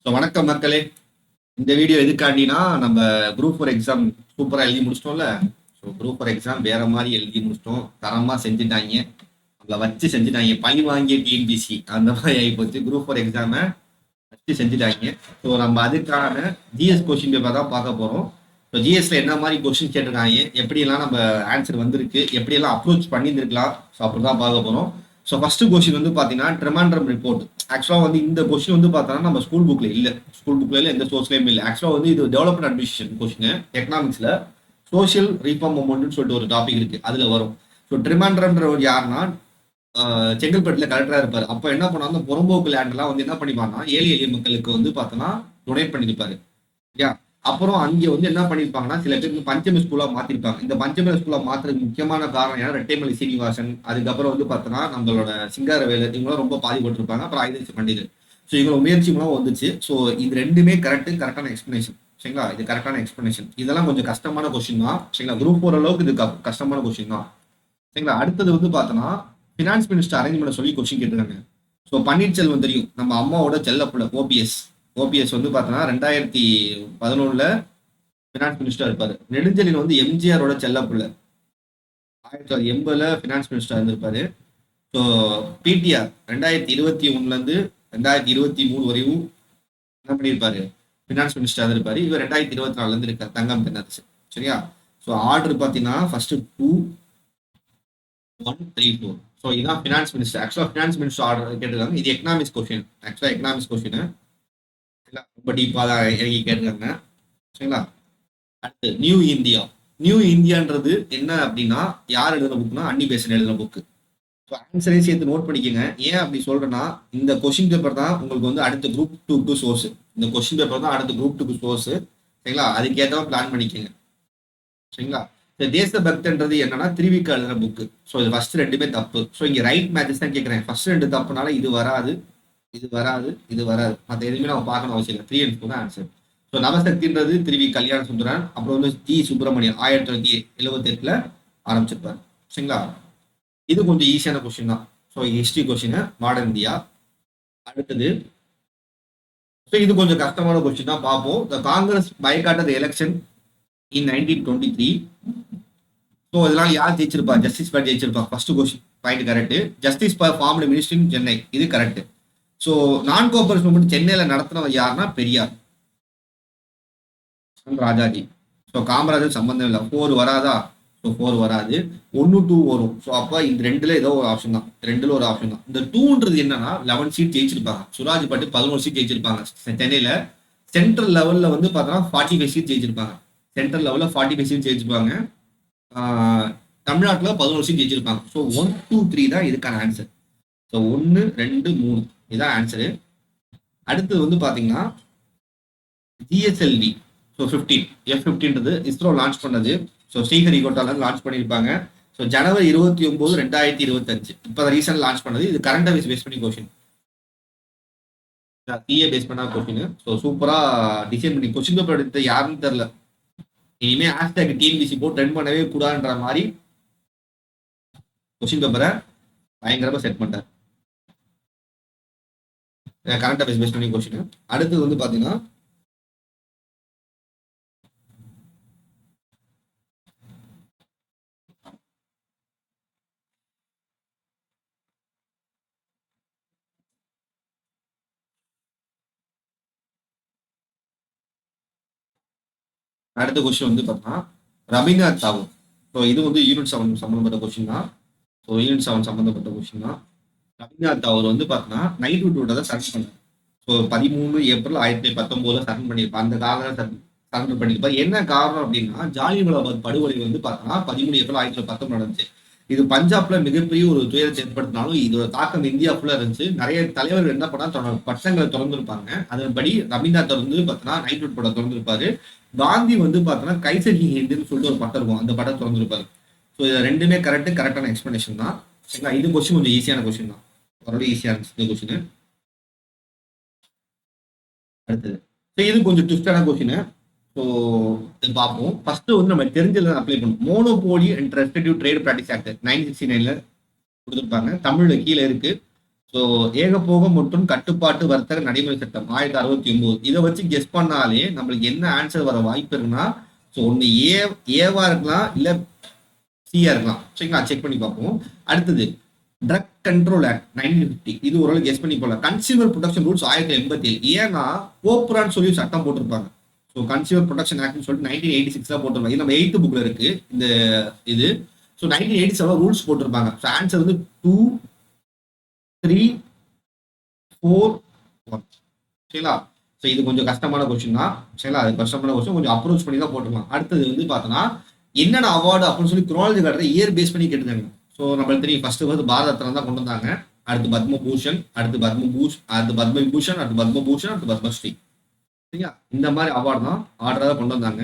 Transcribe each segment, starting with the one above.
So வணக்கம் மக்களே. இந்த வீடியோ எதுக்காண்டினா நம்ம குரூப் ஃபோர் எக்ஸாம் சூப்பராக எழுதி முடிச்சிட்டோம்ல. ஸோ குரூப் ஃபோர் எக்ஸாம் வேற மாதிரி எழுதி முடிச்சிட்டோம். தரமாக செஞ்சுட்டாங்க, நம்மளை வச்சு செஞ்சுட்டாங்க. பழி வாங்கிய டிஎன்பிசி அந்த மாதிரி ஆகிப்போச்சு. குரூப் ஃபோர் எக்ஸாமை வச்சு செஞ்சுட்டாங்க. ஸோ நம்ம அதுக்கான ஜிஎஸ் கொஸ்டின் பேப்பர் தான் பார்க்க போகிறோம். ஸோ ஜிஎஸ்ல என்ன மாதிரி கொஸ்டின் கேட்டிருக்காங்க, எப்படியெல்லாம் நம்ம ஆன்சர் வந்திருக்கு, எப்படியெல்லாம் அப்ரோச் பண்ணியிருந்துருக்கலாம், ஸோ அப்படி தான் பார்க்க போகிறோம். ஸோ ஃபர்ஸ்ட் கொஸ்டின் வந்து பார்த்தீங்கன்னா ட்ரிமாண்ட்ரம் ரிப்போர்ட். ஆக்சுவலாக வந்து இந்த கொஸ்டின் வந்து பார்த்தோன்னா நம்ம ஸ்கூல் புக்கில் இல்லை, ஸ்கூல் புக்கில் இல்லை, எந்த சோர்ஸ்லேயும் இல்லை. ஆக்சுவலாக வந்து இது டெவலப்மெண்ட் அட்மினிஸ்ட்ரேஷன் கொஸ்டின், எக்கனாமிக்ஸில் சோஷியல் ரீஃபார்ம் மூமெண்ட்னு சொல்லிட்டு ஒரு டாபிக் இருக்குது, அதில் வரும். ஸோ ட்ரிமாண்ட்ரம்ன்றவர் யாருன்னா செங்கல்பட்டில் கலெக்டராக இருப்பார். அப்போ என்ன பண்ணாங்க, புறம்போக்கு லேண்டெல்லாம் வந்து என்ன பண்ணிப்பாருன்னா ஏழை எளிய மக்களுக்கு வந்து பார்த்தோன்னா டொனேட் பண்ணியிருப்பாரு. யா அப்புறம் அங்கே வந்து என்ன பண்ணியிருப்பாங்கன்னா சில பேர் பஞ்சமி ஸ்கூலாக மாற்றிருப்பாங்க. இந்த பஞ்சமி ஸ்கூலாக மாற்றுறதுக்கு முக்கியமான காரணம் ஏன்னா ரெட்டைமலை சீனிவாசன், அதுக்கப்புறம் வந்து பார்த்தோன்னா நம்மளோட சிங்காரவேலு, இவங்களாம் ரொம்ப பாதிப்பட்டிருப்பாங்க. அப்புறம் ஐதேசி பண்டிதர். ஸோ இவங்களோட முயற்சி மூலம் வந்துச்சு. ஸோ இது ரெண்டுமே கரெக்டான எக்ஸ்பிளனேஷன். சரிங்களா, இது கரெக்டான எக்ஸ்பிளனேஷன். இதெல்லாம் கொஞ்சம் கஷ்டமான கொஸ்டின் தான். சரிங்களா, குரூப் போகிற அளவுக்கு இது கஷ்டமான கொஸ்டின் தான். சரிங்களா, அடுத்தது வந்து பார்த்தோன்னா ஃபினான்ஸ் மினிஸ்டர் அரேஞ்ச் பண்ண சொல்லி கொஸ்டின் கேட்டிருக்காங்க. ஸோ பன்னீர்செல்வம் தெரியும், நம்ம அம்மாவோட செல்லப்புள்ள ஓபிஎஸ் வந்து பார்த்தோன்னா 2011 ஃபினான்ஸ் மினிஸ்டர் இருப்பார். நெடுஞ்செழியன் வந்து எம்ஜிஆரோட செல்லப்புள்ள, 1980 ஃபினான்ஸ் மினிஸ்டர் இருந்திருப்பாரு. ஸோ பிடிஆர் 2021 2023 வரையும் என்ன பண்ணியிருப்பாரு, ஃபினான்ஸ் மினிஸ்டர் இருப்பாரு. இவர் 2024 இருக்கார், தங்கம் தென்னரசு. சரியா, ஸோ ஆர்டர் பார்த்தீங்கன்னா ஃபர்ஸ்ட் 2 1 3 4. ஸோ இதுதான் ஃபினான்ஸ் மினிஸ்டர். ஆக்சுவலாக ஃபினான்ஸ் மினிஸ்டர் ஆர்டர் கேட்டிருக்காங்க. இது எக்கனாமிக்ஸ் கொஸ்டின். ஆக்சுவலாக எக்கனாமிக்ஸ் கொஸ்டின் ரொம்ப டீப்பாக தான் இறங்கி கேட்டிருக்காங்க. சரிங்களா, அடுத்து நியூ இந்தியான்றது என்ன அப்படின்னா யார் எழுதின புக்னா அன்னி பெசன்ட் எழுதின புக்கு. ஸோ ஆன்சரையும் சேர்த்து நோட் பண்ணிக்கோங்க. ஏன் அப்படி சொல்றேன்னா இந்த கொஸ்டின் பேப்பர் தான் உங்களுக்கு வந்து அடுத்த குரூப் 2க்கு சோர்ஸ். இந்த கொஸ்டின் பேப்பர் தான் அடுத்த குரூப் 2க்கு சோர்ஸ். சரிங்களா, அதுக்கேற்ற பிளான் பண்ணிக்கோங்க. சரிங்களா, இந்த தேசபக்தன்றது என்னன்னா திருவிக்கா எழுதின புக்கு. ஸோ இது ஃபர்ஸ்ட் ரெண்டுமே தப்பு. ஸோ இங்கே ரைட் மேட்சஸ் தான் கேட்குறேன். ஃபர்ஸ்ட் ரெண்டு தப்புனால இது வராது, மற்ற எதுவுமே நம்ம பார்க்கணும் அவசியம் இல்லை. 3 and 4 தான் ஆன்சர். ஸோ நவசக்தின்றது திருவி கல்யாண சுந்தரன், அப்புறம் வந்து டி சுப்பிரமணியன் 1978 ஆரம்பிச்சிருப்பாரு. சரிங்களா, இது கொஞ்சம் ஈஸியான கொஸ்டின் தான். So history question, modern India. அடுத்தது ஸோ இது கொஞ்சம் கஷ்டமான கொஸ்டின் தான், பார்ப்போம். The Congress boycotted election in 1923. So இதெல்லாம் யார் ஜெயிச்சிருப்பா, ஜஸ்டிஸ் பார் ஜெயிச்சிருப்பா. First question point correct. Justice party formed ministry in Chennai, இது correct. So non cooperation movement சென்னையில் நடத்தினவர் யாருன்னா பெரியார், ராஜாஜி. ஸோ காமராஜர் சம்பந்தம் இல்லை. 4 வராதா, ஸோ 4 வராது. 1 2 வரும். ஸோ அப்போ இந்த ரெண்டுல ஏதோ ஒரு ஆப்ஷன் தான், ரெண்டுல ஒரு ஆப்ஷன் தான். இந்த 2ன்றது என்னன்னா 11 சீட் ஜெயிச்சிருப்பாங்க. சுராஜ் பாட்டு 11 சீட் ஜெயிச்சிருப்பாங்க சென்னையில. சென்ட்ரல் லெவல்ல வந்து பார்த்தோன்னா 45 சீட் ஜெயிச்சிருப்பாங்க. சென்ட்ரல் லெவலில் 45 சீட் ஜெயிச்சிருப்பாங்க. தமிழ்நாட்டில் 11 சீட் ஜெயிச்சிருப்பாங்க. ஸோ 1 2 3 தான் இதுக்கான ஆன்சர். ஸோ 1 2 3 இதுதான் ஆன்சரு. அடுத்தது வந்து பார்த்தீங்கன்னா ஜிஎஸ்எல்வி. ஸோ 15 F-15ன்றது இஸ்ரோ லான்ச் பண்ணது. ஸோ ஸ்ரீஹரிகோட்டால லான்ச் பண்ணியிருப்பாங்க. ஸோ ஜனவரி 29 2025 இப்போ ரீசெண்ட் லான்ச் பண்ணது. இது கரண்ட் அஃபேர்ஸ் பேஸ் பண்ணி கொஸ்டின், சிஏ பேஸ் பண்ண கொஸ்டின். ஸோ சூப்பரா டிசைன் பண்ணி கொஸ்டின் பேப்பர் எடுத்து யாருன்னு தெரியல. இனிமே ஹேஷ்டேக் டிஎன்பிசி போட்டு ட்ரெண்ட் பண்ணவே கூடாதுன்ற மாதிரி கொஸ்டின் பேப்பரை பயங்கரமா செட் பண்ணிட்டார். கரண்ட் அஃபேர்ஸ் பேஸ் பண்ணி கொஸ்டின். அடுத்தது வந்து பாத்தீங்கன்னா அடுத்த கொஸ்டின் வந்து பார்த்தீங்கன்னா ரவீந்திரநாத் தாகூர். ஸோ இது வந்து யூனிட் 7 சம்பந்தப்பட்ட கொஸ்டின் தான். ஸோ யூனிட் 7 சம்பந்தப்பட்ட கொஸ்டின் தான். ரவீந்திரநாத் தாகூர் வந்து பார்த்தீங்கன்னா நைட்ஹுட்டோட தான் சரண்டர் பண்ணார். ஸோ 13 ஏப்ரல் 1919 சரண்டர் பண்ணியிருப்பார். அந்த காலம் சரண்டர் பண்ணியிருப்பார். என்ன காரணம் அப்படின்னா ஜாலியன்வாலாபாக் படுகொலை வந்து பார்த்தோன்னா 13 ஏப்ரல் 1919 நடந்துச்சு. இது பஞ்சாப்ல மிகப்பெரிய ஒரு துயரத்தை ஏற்படுத்தினாலும் இதோட தாக்கம் இந்தியா ஃபுல்லா இருந்துச்சு. நிறைய தலைவர்கள் என்ன பண்ணா தன்னோட பட்டங்களை திறந்துருப்பாங்க. அதன்படி ரவீந்திரநாத் வந்து பார்த்தோன்னா நைட்ஹுட் படம் திறந்திருப்பாரு. காந்தி வந்து பார்த்தோன்னா கைசரி ஹிந்துன்னு சொல்லிட்டு ஒரு பட்டம் இருக்கும், அந்த படம் திறந்திருப்பாரு. ஸோ இது ரெண்டுமே கரெக்டான எக்ஸ்பிளனேஷன் தான். சரிங்களா, இது கொஸ்டின் கொஞ்சம் ஈஸியான கொஸ்டின் தான், மறுபடியும் ஈஸியாக இருந்துச்சு இந்த கொஸ்டின். அடுத்தது ஸோ இது கொஞ்சம் ட்விஸ்டான கொஸ்டின். ஸோ இது பார்ப்போம். ஃபர்ஸ்ட் வந்து நம்ம தெரிஞ்சதை அப்ளை பண்ணுவோம். Monopoly and restrictive trade practice act 1969 கொடுத்துருப்பாங்க. தமிழ்ல கீழே இருக்கு. ஸோ ஸோ ஏகபோகம் மற்றும் கட்டுப்பாட்டு வர்த்தக நடைமுறை சட்டம் 1969. இதை வச்சு கெஸ் பண்ணாலே நம்மளுக்கு என்ன ஆன்சர் வர வாய்ப்பு இருக்குன்னா, ஸோ ஒன்று ஏவா இருக்கலாம், இல்லை சியா இருக்கலாம். சரிங்களா, செக் பண்ணி பார்ப்போம். அடுத்தது ட்ரக் கண்ட்ரோல் ஆக்ட் 1950. இது ஓரளவு கெஸ் பண்ணி போகலாம். Consumer protection rules 1987. ஏன்னா போப்ரான்னு சொல்லி சட்டம் போட்டிருப்பாங்க. ஸோ கன்சியூமர் ப்ரொடெக்ஷன் ஆக்ட்னு சொல்லிட்டு 1986 போட்டிருப்பாங்க. இது நம்ம 8th புக்ல இருக்கு இந்த இது. ஸோ 1987 ரூல்ஸ் போட்டிருப்பாங்க. ஸோ ஆன்சர் வந்து 2, 3, 4, 1. சரிங்களா, ஸோ இது கொஞ்சம் கஷ்டமான கொஸ்டின் தான். சரிங்களா, அது கஷ்டமான கொஸ்டின், கொஞ்சம் அப்ரோச் பண்ணி தான் போட்டுக்கலாம். அடுத்தது வந்து பார்த்தோன்னா என்னென்ன அவார்டு அப்படின்னு சொல்லி குரோனாலஜி காட்டுற இயர் பேஸ் பண்ணி கேட்டுருந்தாங்க. ஸோ நம்மளுக்கு தெரியும், ஃபர்ஸ்ட் வந்து பாரத ரத்னா தான் கொண்டு வந்தாங்க. அடுத்து பத்மபூஷன், அடுத்து பத்மவிபூஷன், அடுத்து பத்மபூஷன், அடுத்து பத்மஸ்ரீ. சரியா, இந்த மாதிரி அவார்டு தான் ஆர்டராக கொண்டு வந்தாங்க.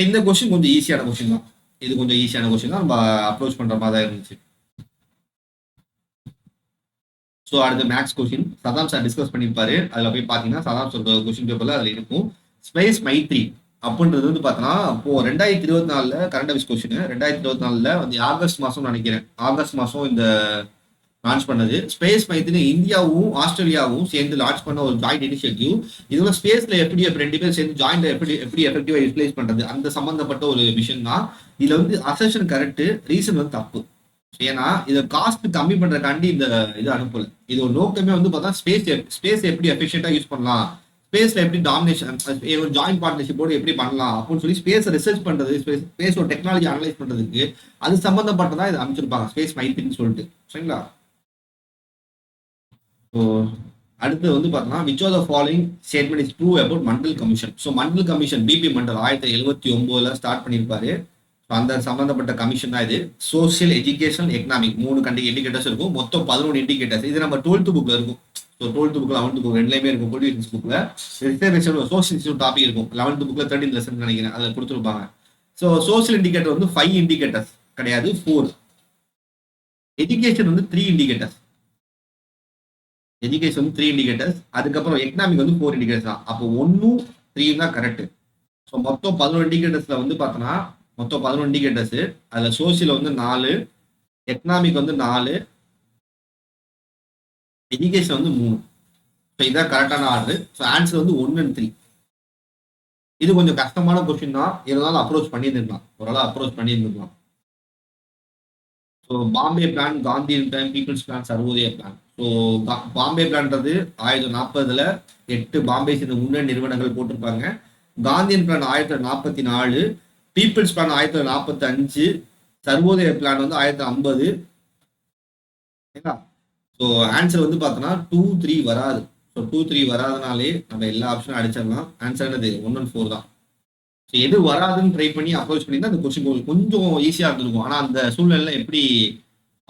இந்த கொஸ்டின் கொஞ்சம் ஈஸியான கொஸ்டின் தான். இது கொஞ்சம் ஈஸியான கொஸ்டின் தான், நம்ம அப்ரோச் பண்ற மாதிரி தான் இருந்துச்சு. ஸோ அடுத்து max question Saddam sir discuss பண்ணியிருப்பாரு. அதில் போய் பார்த்தீங்கன்னா சதாம் சொல்ற கொஸ்டின் பேப்பர்ல அதில் இருக்கும். ஸ்பேஸ் மைத்ரி அப்படின்றது வந்து பார்த்தோன்னா இப்போ 2024 கரண்ட் அஃபேர்ஸ் கொஸ்டின். 2024 வந்து ஆகஸ்ட் மாதம் நினைக்கிறேன், ஆகஸ்ட் மாதம் இந்த லான்ச் பண்ணது. ஸ்பேஸ் மைத்ரி இந்தியாவும் ஆஸ்திரேலியாவும் சேர்ந்து லான்ச் பண்ண ஒரு ஜாயிண்ட் இனிஷியேட்டிவ். இதுல ஸ்பேஸ்ல எப்படி 2 பேர் சேர்ந்து ஜாயிண்ட் எப்படி எஃபெக்டிவா யூட்டிலைஸ் பண்றது, அந்த சம்பந்தப்பட்ட ஒரு விஷயம் தான். இதுல வந்து அசெஷன் கரெக்ட், ரீசன் வந்து தப்பு. ஏன்னா இதை காஸ்ட் கம்மி பண்றதுக்காண்டி இந்த இது அனுப்பல. இது ஒரு நோக்கமே வந்து பார்த்தா ஸ்பேஸ் எப்படி எஃபிஷியண்டா யூஸ் பண்ணலாம், ஸ்பேஸ்ல எப்படி டாமினேஷன் ஜாயிண்ட் பார்ட்னர்ஷிப்போடு எப்படி பண்ணலாம் அப்படின்னு சொல்லி ஸ்பேஸ் ரிசர்ச் பண்றது, ஸ்பேஸோட டெக்னாலஜி அனலைஸ் பண்றதுக்கு அது சம்பந்தப்பட்டதான் இதை அமைச்சிருப்பாங்க, ஸ்பேஸ் மைத்ரின்னு சொல்லிட்டு. சரிங்களா, ஸோ அடுத்து வந்து பார்த்தோம்னா which are the following statement is true about Mandal commission. So Mandal commission BP Mandal 1979 start பண்ணியிருப்பாரு. ஸோ அந்த சம்பந்தப்பட்ட கமிஷன் தான் இது. சோசியல், எஜுகேஷன், எக்கனாமிக் 3 இண்டிகேட்டர்ஸ் இருக்கும். மொத்தம் 11 இண்டிகேட்டர்ஸ். இது நம்ம 12th புக்ல இருக்கும். ஸோ 12th புக்ல 11th புக் ரெண்டுலேயுமே இருக்கும். பொலிட்டிக்ஸ் புக்ல ரிசர்வேஷன் சோசியல் டாபிக் இருக்கும். 11th புக்ல 13th லெசன் நினைக்கிறேன், அதில் கொடுத்துருப்பாங்க. ஸோ சோசியல் இண்டிகேட்டர் வந்து 5 இண்டிகேட்டர்ஸ் கிடையாது, 4. எஜுகேஷன் வந்து 3 இண்டிகேட்டர்ஸ். எஜுகேஷன் வந்து 3 இண்டிகேட்டர்ஸ். அதுக்கப்புறம் எக்கனாமிக் வந்து 4 இண்டிகேட்டர்ஸ் தான். அப்போ 1, 3 தான் கரெக்ட். ஸோ மொத்தம் 11 இண்டிகேட்டர்ஸ்ல வந்து பார்த்தோன்னா மொத்தம் 11 இண்டிகேட்டர்ஸ். அதுல சோசியல் வந்து 4, எக்கனாமிக் வந்து 4, எஜுகேஷன் வந்து 3. ஸோ இதான் கரெக்டான ஆர்டர். ஸோ ஆன்சர் வந்து 1 and 3. இது கொஞ்சம் கஷ்டமான கொஸ்டின் தான், இருந்தாலும் அப்ரோச் பண்ணியிருந்துருக்கலாம், ஓரளவு அப்ரோச் பண்ணியிருந்துருக்கலாம். So Bombay plan, Gandhian plan, people's plan, Sarvodaya plan. So Bombay பிளான்றது 1940 8 பாம்பே சேர்ந்த முன்னணி நிறுவனங்கள் போட்டிருப்பாங்க. Gandhian plan 1944, people's plan 1945, Sarvodaya plan வந்து 1950. ஸோ ஆன்சர் வந்து பார்த்தோன்னா 2, 3 வராது. ஸோ 2, 3 வராதனாலே நம்ம எல்லா ஆப்ஷனும் அடிச்சிடலாம். ஆன்சர் என்னது 1 and 4 தான். ஸோ எது வராதுன்னு ட்ரை பண்ணி அப்ரோச் பண்ணியிருந்தா அந்த கொஸ்டின் கொஞ்சம் ஈஸியாக இருந்திருக்கும். ஆனால் அந்த சூழ்நிலை எப்படி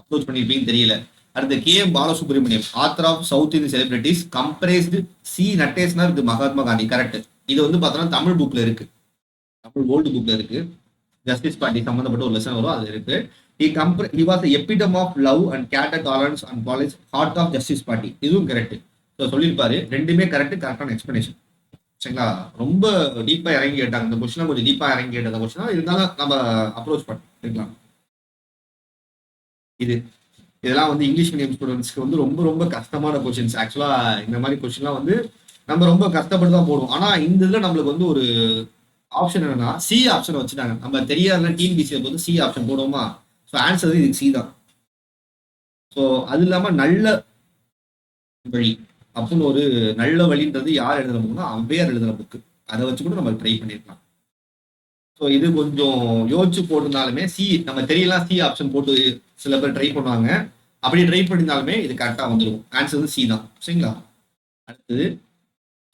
அப்ரோச் பண்ணியிருப்பீங்கன்னு தெரியல. அடுத்து KM Balasubramaniam, author of south Indian celebrities, compared C Natesanar with Mahatma Gandhi. Correct. இது வந்து பார்த்தோன்னா தமிழ் புக்ல இருக்கு, தமிழ் ஓல்டு புக்ல இருக்கு. ஜஸ்டிஸ் பார்ட்டி சம்பந்தப்பட்ட ஒரு லெசன் வரும், அது இருக்கு. He was the epitome of love and character tolerance and policy, heart of justice party. இதுவும் கரெக்ட். ஸோ சொல்லியிருப்பாரு, ரெண்டுமே கரெக்ட், கரெக்டான எக்ஸ்பிளனேஷன். சரிங்களா, ரொம்ப டீப்பா இறங்கி கேட்டாங்க இந்த கொஸ்டின், கொஞ்சம் டீப்பா இறங்கி கேட்ட கொஸ்டின் இருந்தாலும் நம்ம அப்ரோச் பண்ணிக்கலாம். இதெல்லாம் வந்து இங்கிலீஷ் மீடியம் ஸ்டூடெண்ட்ஸ்க்கு வந்து ரொம்ப ரொம்ப கஷ்டமான கொஸ்டின்ஸ். ஆக்சுவலா இந்த மாதிரி கொஸ்டின்லாம் வந்து நம்ம ரொம்ப கஷ்டப்பட்டு தான் போடுவோம். ஆனா இந்த இதுல நம்மளுக்கு வந்து ஒரு ஆப்ஷன் என்னன்னா சி ஆப்ஷன் வச்சுட்டாங்க. நம்ம தெரியாத டிஎன்பிசி வந்து சி ஆப்ஷன் போடுவோமா, ஸோ ஆன்சர் இதுக்கு சி தான். ஸோ அது இல்லாம நல்ல வழி அப்படின்னு ஒரு நல்ல வழின்றது யார் எழுதுற புக்குன்னா அம்பையார் எழுதுற புக்கு. அதை வச்சு கூட நம்ம ட்ரை பண்ணிருக்கலாம். ஸோ இது கொஞ்சம் யோசிச்சு போட்டிருந்தாலுமே சி, நம்ம தெரியலாம் சி ஆப்ஷன் போட்டு சில பேர் ட்ரை பண்ணுவாங்க. அப்படி ட்ரை பண்ணியிருந்தாலுமே இது கரெக்டாக வந்துடும். ஆன்சர் வந்து சி தான். சரிங்களா, அடுத்தது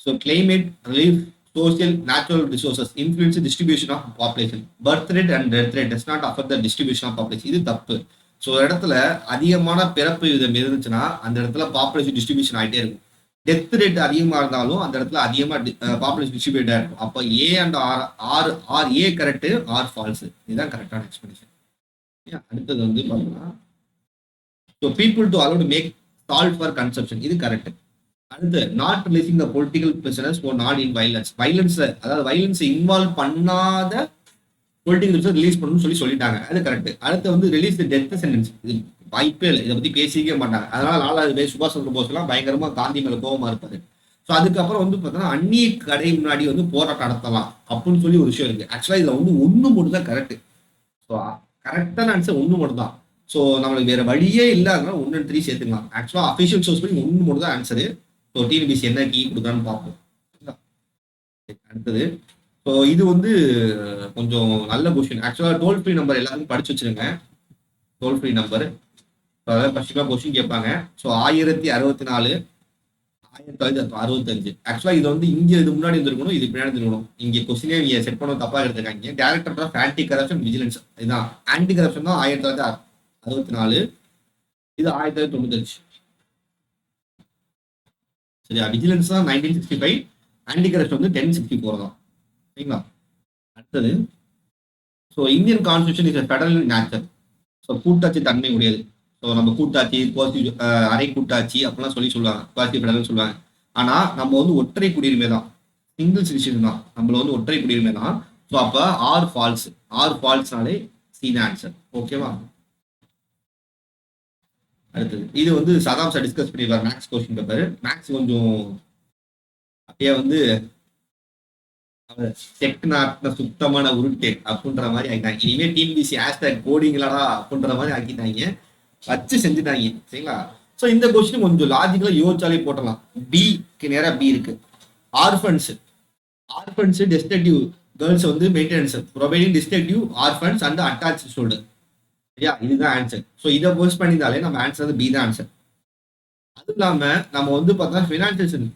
so climate, relief, social natural resources influence the distribution of population. Birth rate and death rate does not affect the distribution of population. இது தப்பு. ஸோ இடத்துல அதிகமான பிறப்பு விதம் இருந்துச்சுன்னா அந்த இடத்துல பாப்புலேஷன் டிஸ்ட்ரிபியூஷன் ஆகிட்டே இருக்கும். டெத் ரேட் அதிகமாக இருந்தாலும் அந்த இடத்துல அதிகமாக பாப்புலேஷன் டிஸ்ட்ரிபியூட் ஆகிருக்கும். அப்போ A and R A correct, R false. இதுதான் கரெக்டான எக்ஸ்பிளனேஷன். அடுத்தது வந்து பார்த்தீங்கன்னா so people to allow to make salt for consumption. இது கரெக்ட். அடுத்து not releasing the political prisoners for not in violence. அதாவது வயலன்ஸ் இன்வால்வ் பண்ணாத பொலிட்டிக்கல் பிரிசனர் ரிலீஸ் பண்ணணும்னு சொல்லிட்டாங்க, அது கரெக்ட். அடுத்து வந்து ரிலீஸ் தி டெத் சென்டென்ஸ். இது வாய்ப்பே இல்லை, இதை பத்தி பேசிக்கவே மாட்டாங்க. அதனால 4வது பேர் சுபாஷ் சந்திர போஸ் எல்லாம் பயங்கரமா காந்தி மேல கோபமா இருப்பாரு. ஸோ அதுக்கப்புறம் வந்து பார்த்தோன்னா அந்நிய கடை முன்னாடி வந்து போராட்டம் நடத்தலாம் அப்படின்னு சொல்லி ஒரு விஷயம் இருக்கு. ஆக்சுவலா இதுல வந்து ஒண்ணு மட்டும் தான் கரெக்ட். ஸோ கரெக்டான ஆன்சர் ஒண்ணு மட்டும் தான். ஸோ நம்மளுக்கு வேற வழியே இல்லாதனால 1 and 3 சேர்த்துக்கலாம். ஆக்சுவலா அஃபிஷியல் சோர்ஸ் படி ஒண்ணு மட்டும் தான் ஆன்சரு. ஸோ டிஎன்பிசி என்ன கீ கொடுக்குறான்னு பார்ப்போம். அடுத்தது, ஸோ இது வந்து கொஞ்சம் நல்ல கொஸ்டின். ஆக்சுவலா டோல் ஃப்ரீ நம்பர் எல்லாருக்கும் படிச்சு வச்சிருங்க. டோல் ஃப்ரீ நம்பர் அதாவது ஃபர்ஸ்ட் கொஸ்டின் கேட்பாங்க. ஸோ 1064 1965. ஆக்சுவலா இது வந்து இங்க இது முன்னாடி இருந்திருக்கணும், இது பின்னாடி இருக்கணும். இங்க கொஸ்டினே செட் பண்ண தப்பா எடுத்திருக்காங்க. Director of anti corruption vigilance, இதுதான் ஆன்டி கரப்ஷன் தான் 1964, இது 1995. சரியா, விஜிலன்ஸ் தான் 1965, ஆன்டி கரப்ஷன் வந்து 1064 தான். சரிங்களா. அடுத்தது, so Indian constitution is federal nature. So கூட்டாட்சி தன்மை உடையது. ஸோ நம்ம கூட்டாட்சி அரை கூட்டாட்சி அப்படிலாம் சொல்லுவாங்க, குவாசி ஃபெடரல் சொல்லுவாங்க. ஆனா நம்ம வந்து ஒற்றை குடியுரிமை தான், சிங்கிள் சிட்டிசன் தான், நம்மள வந்து ஒற்றை குடியுரிமை தான். ஸோ அப்ப ஆர் ஃபால்ஸ்னாலே சி தான் ஆன்சர். ஓகேவா. அடுத்தது, இது வந்து சதாம் சார் டிஸ்கஸ் பண்ணிடுவார் மேக்ஸ் கொஸ்டின் பேப்பர். மேக்ஸ் கொஞ்சம் அப்படியே வந்து செக் நாட்டின சுத்தமான உருட்டு அப்படின்ற மாதிரி ஆக்கிட்டாங்க. இனிமே டிஎன்பிசி ஹேஷ்டாக் கோடிங்களாடா அப்படின்ற மாதிரி ஆக்கிட்டாங்க, வச்சு செஞ்சுட்டாங்க. சரிங்களா. ஸோ இந்த கொஸ்டின் கொஞ்சம் லாஜிக்கலா யோசிச்சாலே போட்டலாம். பிக்கு நேரா பி இருக்கு. ஆர்ஃபன்ஸ் டெஸ்டக்டிவ் கேர்ள்ஸ் வந்து maintenance providing destructive orphans and attach shoulder. சரியா, இதுதான் ஆன்சர். ஸோ இதை போஸ்ட் பண்ணியிருந்தாலே நம்ம ஆன்சர் வந்து பி தான் ஆன்சர். அது இல்லாம நம்ம வந்து பார்த்தா ஃபினான்சியல்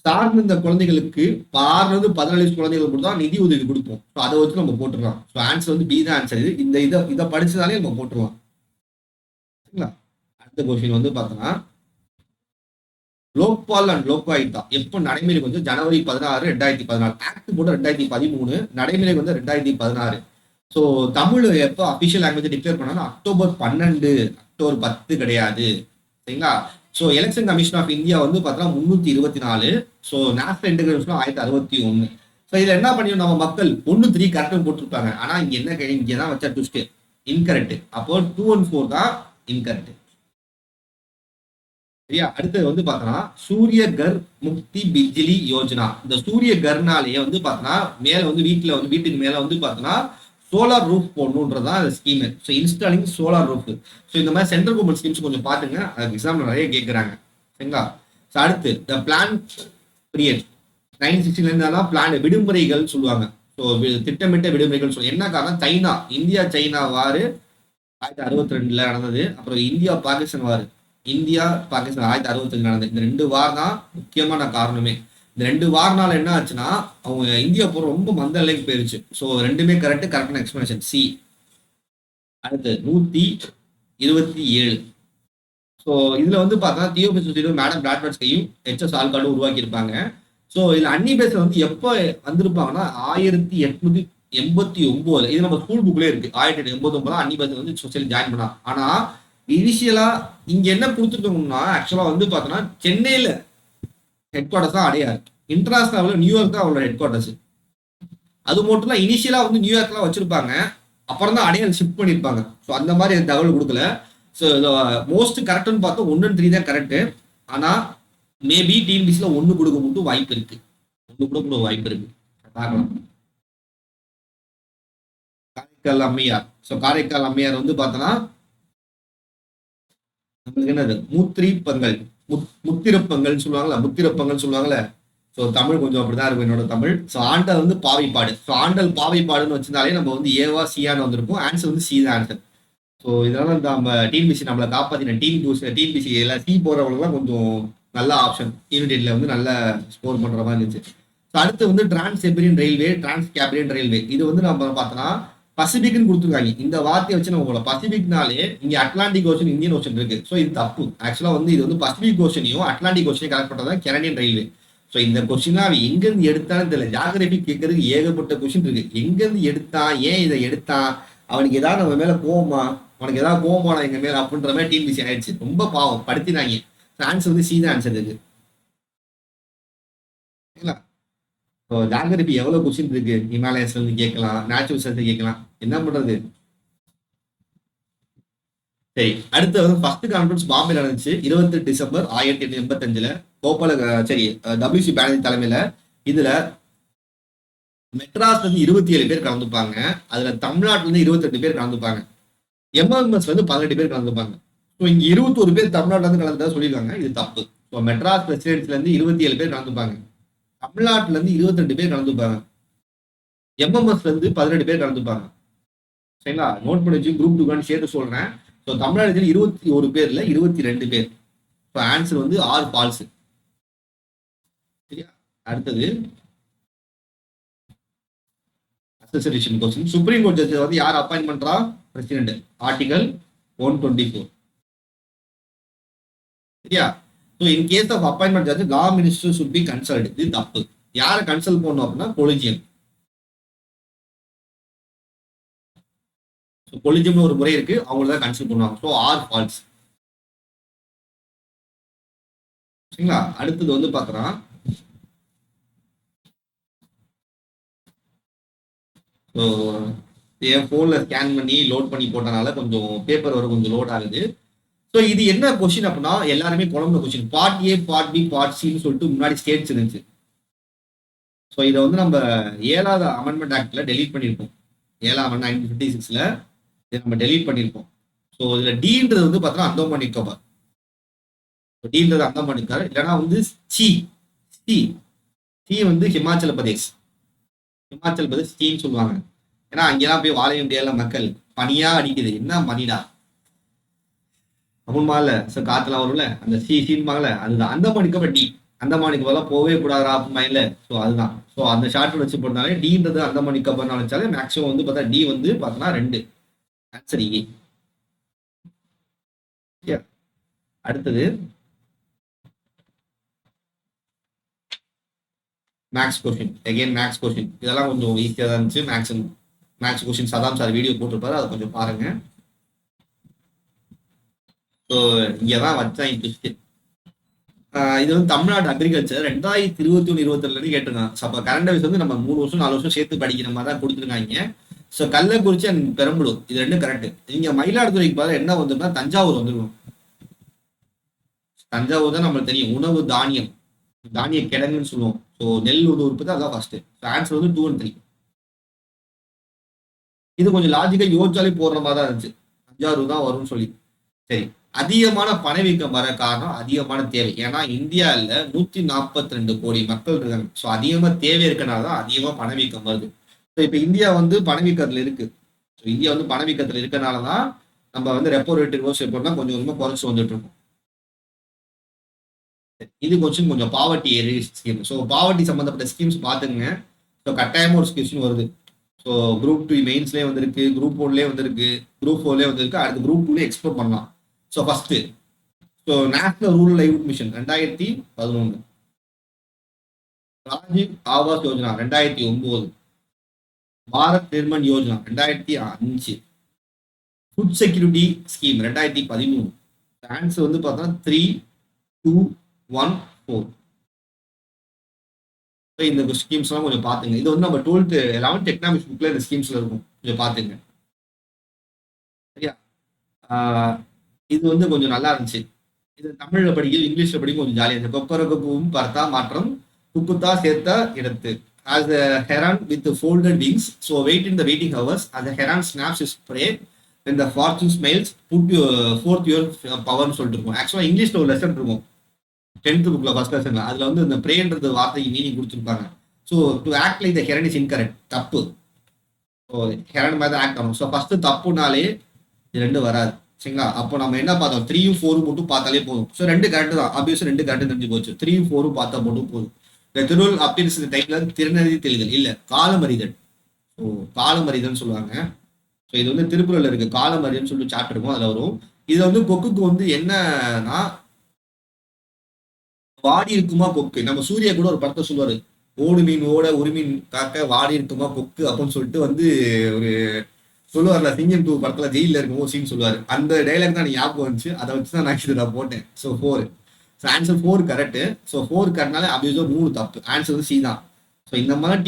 சார்ந்த இந்த குழந்தைகளுக்கு 6-17 குழந்தைகளுக்கு தான் நிதி உதவி கொடுப்போம். ஸோ அதை வச்சு நம்ம போட்டுடலாம். ஸோ ஆன்சர் வந்து பி தான் ஆன்சர். இந்த இதை படிச்சதாலே நம்ம போட்டுடலாம். சரிங்களா. அடுத்த கொஸ்டின் வந்து பார்த்தோம்னா, லோக்பால் அண்ட் லோகாயுக்தா எப்போ நடைமுறைக்கு வந்து ஜனவரி 16, 2014. ஆக்ட் போட்டு 2013, நடைமுறைக்கு வந்து 2016. ஸோ தமிழ் எப்போ அபிஷியல் லாங்குவேஜ் டிக்ளேர் பண்ணாலும் அக்டோபர் 12, அக்டோபர் 10 கிடையாது. சரிங்களா. So election commission of India வந்து பார்த்தோம்னா 324. So national integration 1061. ஸோ இதில் என்ன பண்ணியும் நம்ம மக்கள் 1-3 கரெக்டாக போட்டிருப்பாங்க. ஆனால் இங்கே என்ன இங்கே தான் வச்சா ட்விஸ்ட், இன்கரெக்ட். அப்போ 2 and 4 தான் இன்கரெக்ட். சரியா. அடுத்தது வந்து பார்த்தோம்னா சூரிய கர் முக்தி பிஜ்லி யோஜனா. இந்த சூரிய கர்னாலேயே வந்து பார்த்தோம்னா மேலே வந்து வீட்டுக்கு மேலே வந்து பார்த்தோம்னா சோலார் ரூஃப் போடணுன்றதான் அந்த scheme. So installing solar roof. So இந்த மாதிரி சென்ட்ரல் கவர்மெண்ட் ஸ்கீம்ஸ் கொஞ்சம் பார்த்துங்க, அதுக்கு எக்ஸாம்பிள் நிறைய கேட்குறாங்க. சரிங்களா. ஸோ அடுத்து த பிளான் பீரியட் 1960 தான் பிளான் விடுமுறைகள் சொல்லுவாங்க. ஸோ திட்டமிட்ட விடுமுறைகள் சொல்லுவாங்க. என்ன காரணம், இந்தியா சைனா வார் 1962 நடந்தது. அப்புறம் இந்தியா பாகிஸ்தான் வார் 1965 நடந்தது. இந்த 2 வார் தான் முக்கியமான காரணமே. இந்த 2 வாரனால என்ன ஆச்சுன்னா அவங்க இந்தியா போற ரொம்ப மந்த நிலைக்கு போயிருச்சு. ஸோ ரெண்டுமே கரெக்டான எக்ஸ்பிளனேஷன் சி. அடுத்து 127. ஸோ இதுல வந்து பார்த்தா தியோபி மேடம் பிராட்மேட்ஸ் கையும் ஹெச்எஸ் ஆல்கார்டும் உருவாக்கி இருப்பாங்க. ஸோ இதுல அன்னி பேஸ்ல வந்து எப்போ வந்திருப்பாங்கன்னா 1889. இது நம்ம ஸ்கூல் புக்லேயே இருக்கு. 1889 அன்னி பேஸ்ல வந்து சொசைட்டி ஜாயின் பண்ணா. ஆனா இனிஷியலா இங்க என்ன கொடுத்துருக்கோம்னா ஆக்சுவலா வந்து பார்த்தோன்னா சென்னையில ஹெட் குவார்டர்ஸ் தான் அடையாறு. இன்டர்நேஷனல் நியூயார்க் தான் அவங்களோட ஹெட் குவார்டர்ஸ். அது மட்டும் தான் இனிஷியலா வந்து நியூயார்க்லாம் வச்சிருப்பாங்க, அப்புறம் தான் அடையாறு ஷிஃப்ட் பண்ணியிருப்பாங்க. ஸோ அந்த மாதிரி தகவல் கொடுக்கல. ஸோ மோஸ்ட் கரெக்ட்னு பார்த்தா 1 and 3 தான் கரெக்ட். ஆனா மேபி டிஎன்பிசியில் 1 கொடுக்க மட்டும் வாய்ப்பு இருக்கு. 1 கொடுக்க வாய்ப்பு இருக்கு, பார்க்கலாம். காரைக்கால் அம்மையார். ஸோ காரைக்கால் அம்மையார் வந்து பார்த்தோன்னா நம்மளுக்கு என்னது முத்திரப்பங்கள் சொல்லுவாங்கல்ல. ஸோ தமிழ் கொஞ்சம் அப்படிதான் இருக்கும் என்னோட தமிழ். ஸோ ஆண்டல் வந்து பாவைப்பாடு. ஸோ ஆண்டல் பாவைப்பாடுன்னு வச்சிருந்தாலே நம்ம வந்து ஏவா சியான்னு வந்திருக்கும். ஆன்சர் வந்து சி தான் ஆன்சர். ஸோ இதனால நம்ம டிஎன்பிசி நம்மளை காப்பாத்தின டிஎன்பிசி எல்லாம் சி போறவங்களுக்குலாம் கொஞ்சம் நல்ல ஆப்ஷன். யூனிடெட்ல வந்து நல்ல ஸ்கோர் பண்ற மாதிரி இருந்துச்சு. ஸோ அடுத்து வந்து டிரான்ஸ் எபிரியன் ரயில்வே, டிரான்ஸ் கேபிரியன் ரயில்வே. இது வந்து நம்ம பார்த்தோம்னா பசிபிக்னு கொடுத்துருக்காங்க. இந்த வார்த்தையை வச்சு நம்ம பசிபிக்னாலே இங்க அட்லாண்டிக் ஓஷன், இந்தியன் ஓஷன் இருக்கு. ஸோ இது தப்பு. ஆக்சுவலா வந்து இது வந்து பசிபிக் ஓஷனையும் அட்லாண்டிக் ஓஷனையும் கனெக்ட் பண்றதா கெனடியன் ரயில்வே. ஸோ இந்த கொஸ்டின் அவன் எங்கிருந்து எடுத்தான்னு தெரியல. ஜாகிரபி கேட்கறதுக்கு ஏகப்பட்ட கொஸ்டின் இருக்கு. எங்கிருந்து எடுத்தான், ஏன் இதை எடுத்தான், அவனுக்கு ஏதாவது நம்ம மேல கோவமா, அவனுக்கு ஏதாவது கோவமான எங்க மேல அப்படின்ற மாதிரி டிஎன்பிசி ஆயிடுச்சு. ரொம்ப பாவம் படுத்தினாங்க. ஆன்சர் வந்து சி தான் ஆன்சர் இருக்கு. ஜாகிரபி எவ்வளவு கொஸ்டின் இருக்கு, ஹிமாலயஸ்ல இருந்து கேட்கலாம், நேச்சுரல் சயின்ஸ் கேட்கலாம், என்ன பண்றது. சரி, அடுத்து வந்து ஃபர்ஸ்ட் கான்ஃபரன்ஸ் பாம்பே நடந்துச்சு 28 டிசம்பர் 1885. கோபால சரி WC பானர்ஜி தலைமையில. இதுல மெட்ராஸ்ல இருந்து 27 பேர் கலந்துப்பாங்க. அதுல தமிழ்நாட்டுல இருந்து 28 பேர் கலந்துப்பாங்க. MMS வந்து 18 பேர் கலந்துப்பாங்க. ஸோ இங்க 21 பேர் தமிழ்நாட்டுல இருந்து கலந்துட்டா சொல்லியிருக்காங்க. இது தப்பு. ஸோ மெட்ராஸ் பிரசிடென்ட்ல இருந்து 27 பேர் கலந்துப்பாங்க. தமிழ்நாட்டுல இருந்து 22 பேர் கலந்துப்பாங்க. MMSல இருந்து 18 பேர் கலந்துப்பாங்க. சரிங்களா? நோட் பண்ணி வச்சு குரூப் 2 சேர்த்து சொல்றேன். ஸோ தமிழ்நாடுல 21 பேர்ல 22 பேர். ஸோ ஆன்சர் வந்து ஆர் ஃபால்ஸ். சரியா? அடுத்தது association question. Supreme court judge வந்து யார் அப்பாயின்ட் பண்றா? பிரசிடென்ட். ஆர்டிகல் 124. சரியா? So in case of appointment judge law minister should be consult. இது தப்பு. யாரை கன்சல்ட் பண்ணணும் அப்படின்னா கொலிஜியம். கொலிஜியம்னு ஒரு முறை இருக்கு, அவங்கள தான் கன்சல்ட் பண்ணுவாங்க. So or false. சரிங்களா? அடுத்தது வந்து பாக்குறோம். ஸோ என் ஃபோனில் ஸ்கேன் பண்ணி லோட் பண்ணி போட்டனால கொஞ்சம் பேப்பர் வர கொஞ்சம் லோட் ஆகுது. ஸோ இது என்ன கொஸ்டின் அப்படின்னா எல்லாருமே குழம்புன question. Part A, part B, part சின்னு சொல்லிட்டு முன்னாடி ஸ்டேட்ஸ் இருந்துச்சு. ஸோ இதை வந்து நம்ம 7வது அமெண்ட்மெண்ட் ஆக்ட்ல டெலீட் பண்ணியிருப்போம். 7ஆம் 1956ல இதை நம்ம டெலீட் பண்ணியிருப்போம். ஸோ இதுல டீன்றது வந்து பார்த்தோன்னா அந்தோமான் நிக்கோபார். டீன்றது அந்தோமான் நிக்கோபார். இல்லைன்னா வந்து சி சி சி வந்து ஹிமாச்சல பிரதேஷ். ஹிமாச்சல் பிரதேஷ் சீன்னு சொல்லுவாங்க. ஏன்னா அங்கெல்லாம் போய் வாழ முடியாத மக்கள். பனியா அடிக்குது, என்ன பனிடா அப்படின்பாங்கல்ல. ஸோ காத்துலாம் வரும்ல, அந்த சீன்பாங்கல்ல, அதுதான் அந்தமான் நிக்கோபார். டி அந்தமான் நிக்கோபார்லாம் போகவே கூடாதா அப்படின்பாங்கல்ல. ஸோ அதுதான். ஸோ அந்த ஷார்ட் வச்சு போட்டனாலே டீன்றது அந்தமான் நிக்கோபார்னு வச்சாலே மேக்ஸிமம் வந்து பார்த்தா டி வந்து பார்த்தோன்னா 2. Answer A. அடுத்தது maths question. Again maths question. இதெல்லாம் கொஞ்சம் ஈஸியாக தான் இருந்துச்சு. Maths question Saddam sir video போட்டிருப்பாரு, அதை கொஞ்சம் பாருங்க. ஸோ இங்கே தான் வச்சேன் இன்ட்ரெஸ்ட். இது வந்து தமிழ்நாடு அக்ரிகல்ச்சர் 2021-22 கேட்டிருக்காங்க. ஸோ அப்போ கரண்ட் அஃபேர்ஸ் வந்து நம்ம 3 வருஷம் 4 வருஷம் சேர்த்து படிக்கிற மாதிரி தான் கொடுத்துருக்காங்க. ஸோ கள்ளக்குறிச்சி அண்ட் பெரம்பலூர் இது 2 கரெக்ட். இங்கே மயிலாடுதுறைக்கு பதிலாக என்ன வந்துருன்னா தஞ்சாவூர் வந்துருக்கும். தஞ்சாவூர் தான் நம்மளுக்கு தெரியும் உணவு தானியம், தானிய கிழங்குன்னு சொல்லுவோம். ஸோ நெல் உற்பத்தி அதான் ஃபர்ஸ்ட். ஆன்சர் வந்து 2 and 3. இது கொஞ்சம் லாஜிக்கா யோசிச்சாலே போடுற மாதிரி தான் இருந்துச்சு. தஞ்சாவூர் தான் வரும்னு சொல்லி. சரி, அதிகமான பணவீக்கம் வர காரணம் அதிகமான தேவை. ஏன்னா இந்தியாவில் 142 கோடி மக்கள் இருக்காங்க. ஸோ அதிகமா தேவை இருக்கனால தான் அதிகமா பணவீக்கம் வருது. ஸோ இப்போ இந்தியா வந்து பணவீக்கத்தில் இருக்கு. ஸோ இந்தியா வந்து பணவீக்கத்தில் இருக்கனால தான் நம்ம வந்து ரெப்போ ரேட் ரிவர்ஸ் பண்ணா கொஞ்சம் கொஞ்சமா குறைச்சு வந்துட்டு இருக்கோம். இது கொஞ்சம் பாவர்ட்டி ஸ்கீம். ஸோ பாவர்ட்டி சம்பந்தப்பட்ட ஸ்கீம்ஸ் பார்த்துங்க. ஸோ கட்டாயமா ஒரு ஸ்கீம் வருது. ஸோ குரூப் 2 மெயின்ஸ்லேயே வந்திருக்கு, குரூப் 1லேயே வந்திருக்கு, குரூப் 4லேயே வந்திருக்கு. அடுத்து குரூப் 2லேயே எக்ஸ்ப்ளோர் பண்ணலாம். So first so national rural livelihood mission 2011, Rajiv Awas Yojana 2009, Bharat Nirman Yojana 2005, food security scheme 2013. Answer வந்து பார்த்தோன்னா 3, 2, 1, 4. இந்த ஸ்கீம்ஸ் எல்லாம் கொஞ்சம் பாத்துங்க. இது வந்து நம்ம 12th 11th எக்கனாமிக்ஸ் புக்ல இந்த ஸ்கீம்ஸ்ல இருக்கும், கொஞ்சம் பாத்துங்க. சரியா? இது வந்து கொஞ்சம் நல்லா இருந்துச்சு. இது தமிழ்ல படிக்க இங்கிலீஷ்ல படிக்க கொஞ்சம் ஜாலியா இருந்துச்சு. கொக்கரகப்பும் பர்த்தா மாற்றம் குக்குத்தா சேர்த்த இடத்து. As a heron with folded wings, so wait in the waiting hours. As a heron snaps his prey, when the fortune smiles, put forth your power சொல்லிட்டு இருக்கும். ஆக்சுவலா இங்கிலீஷ்ல ஒரு லெசன் இருக்கும் 10th புக்ல ஃபர்ஸ்ட் லெசன்ல. அதுல வந்து இந்த பிரேன்றது வார்த்தைக்கு மீனிங் கொடுத்துருப்பாங்க. So to act like the Heron is incorrect, தப்பு. ஸோ ஹெரன் மாதிரி தான் ஆக்ட் ஆகும். ஸோ ஃபர்ஸ்ட் தப்புனாலே இது 2 வராது. சரிங்களா? அப்போ நம்ம என்ன பார்த்தோம், 3, 4 மட்டும் பார்த்தாலே போதும். ஸோ 2 கரெக்ட் தான். ஆப்வியஸா 2 கரெக்ட் தெரிஞ்சு போச்சு. 3, 4 பார்த்தா மட்டும் போதும். இந்த திருவள் அப்பீர்ஸ் டைப்ல திருநெறி தெளிதல் இல்ல காலமறிதல். ஸோ காலமறிதல் சொல்லுவாங்க. ஸோ இது வந்து திருக்குறள்ல இருக்கு. காலமறிதல் சொல்லி சாப்டர் இருக்கும், அதுல வரும். இது வந்து கொக்குக்கு வந்து என்னன்னா வாடி இருக்குமா கொக்கு. நம்ம சூர்யா கூட ஒரு படத்தை சொல்லுவாரு, ஓடு மீன் ஓட ஒரு மீன் காக்க வாடி இருக்குமா கொக்கு அப்படின்னு சொல்லிட்டு வந்து ஒரு சொல்லுவார்ல. சிங்கம் 2 படத்துல ஜெயில இருக்கும் சீன் சொல்லுவாரு. அந்த டைலாக் தான் எனக்கு ஞாபகம் வந்துச்சு. அதை வச்சுதான் நான் இதை போட்டேன். So 4. So answer 4 correct. So 4 கரெக்ட்னால அப்படியே 3 தப்பு. ஆன்சர் வந்து சி தான். ஸோ இந்த மாதிரி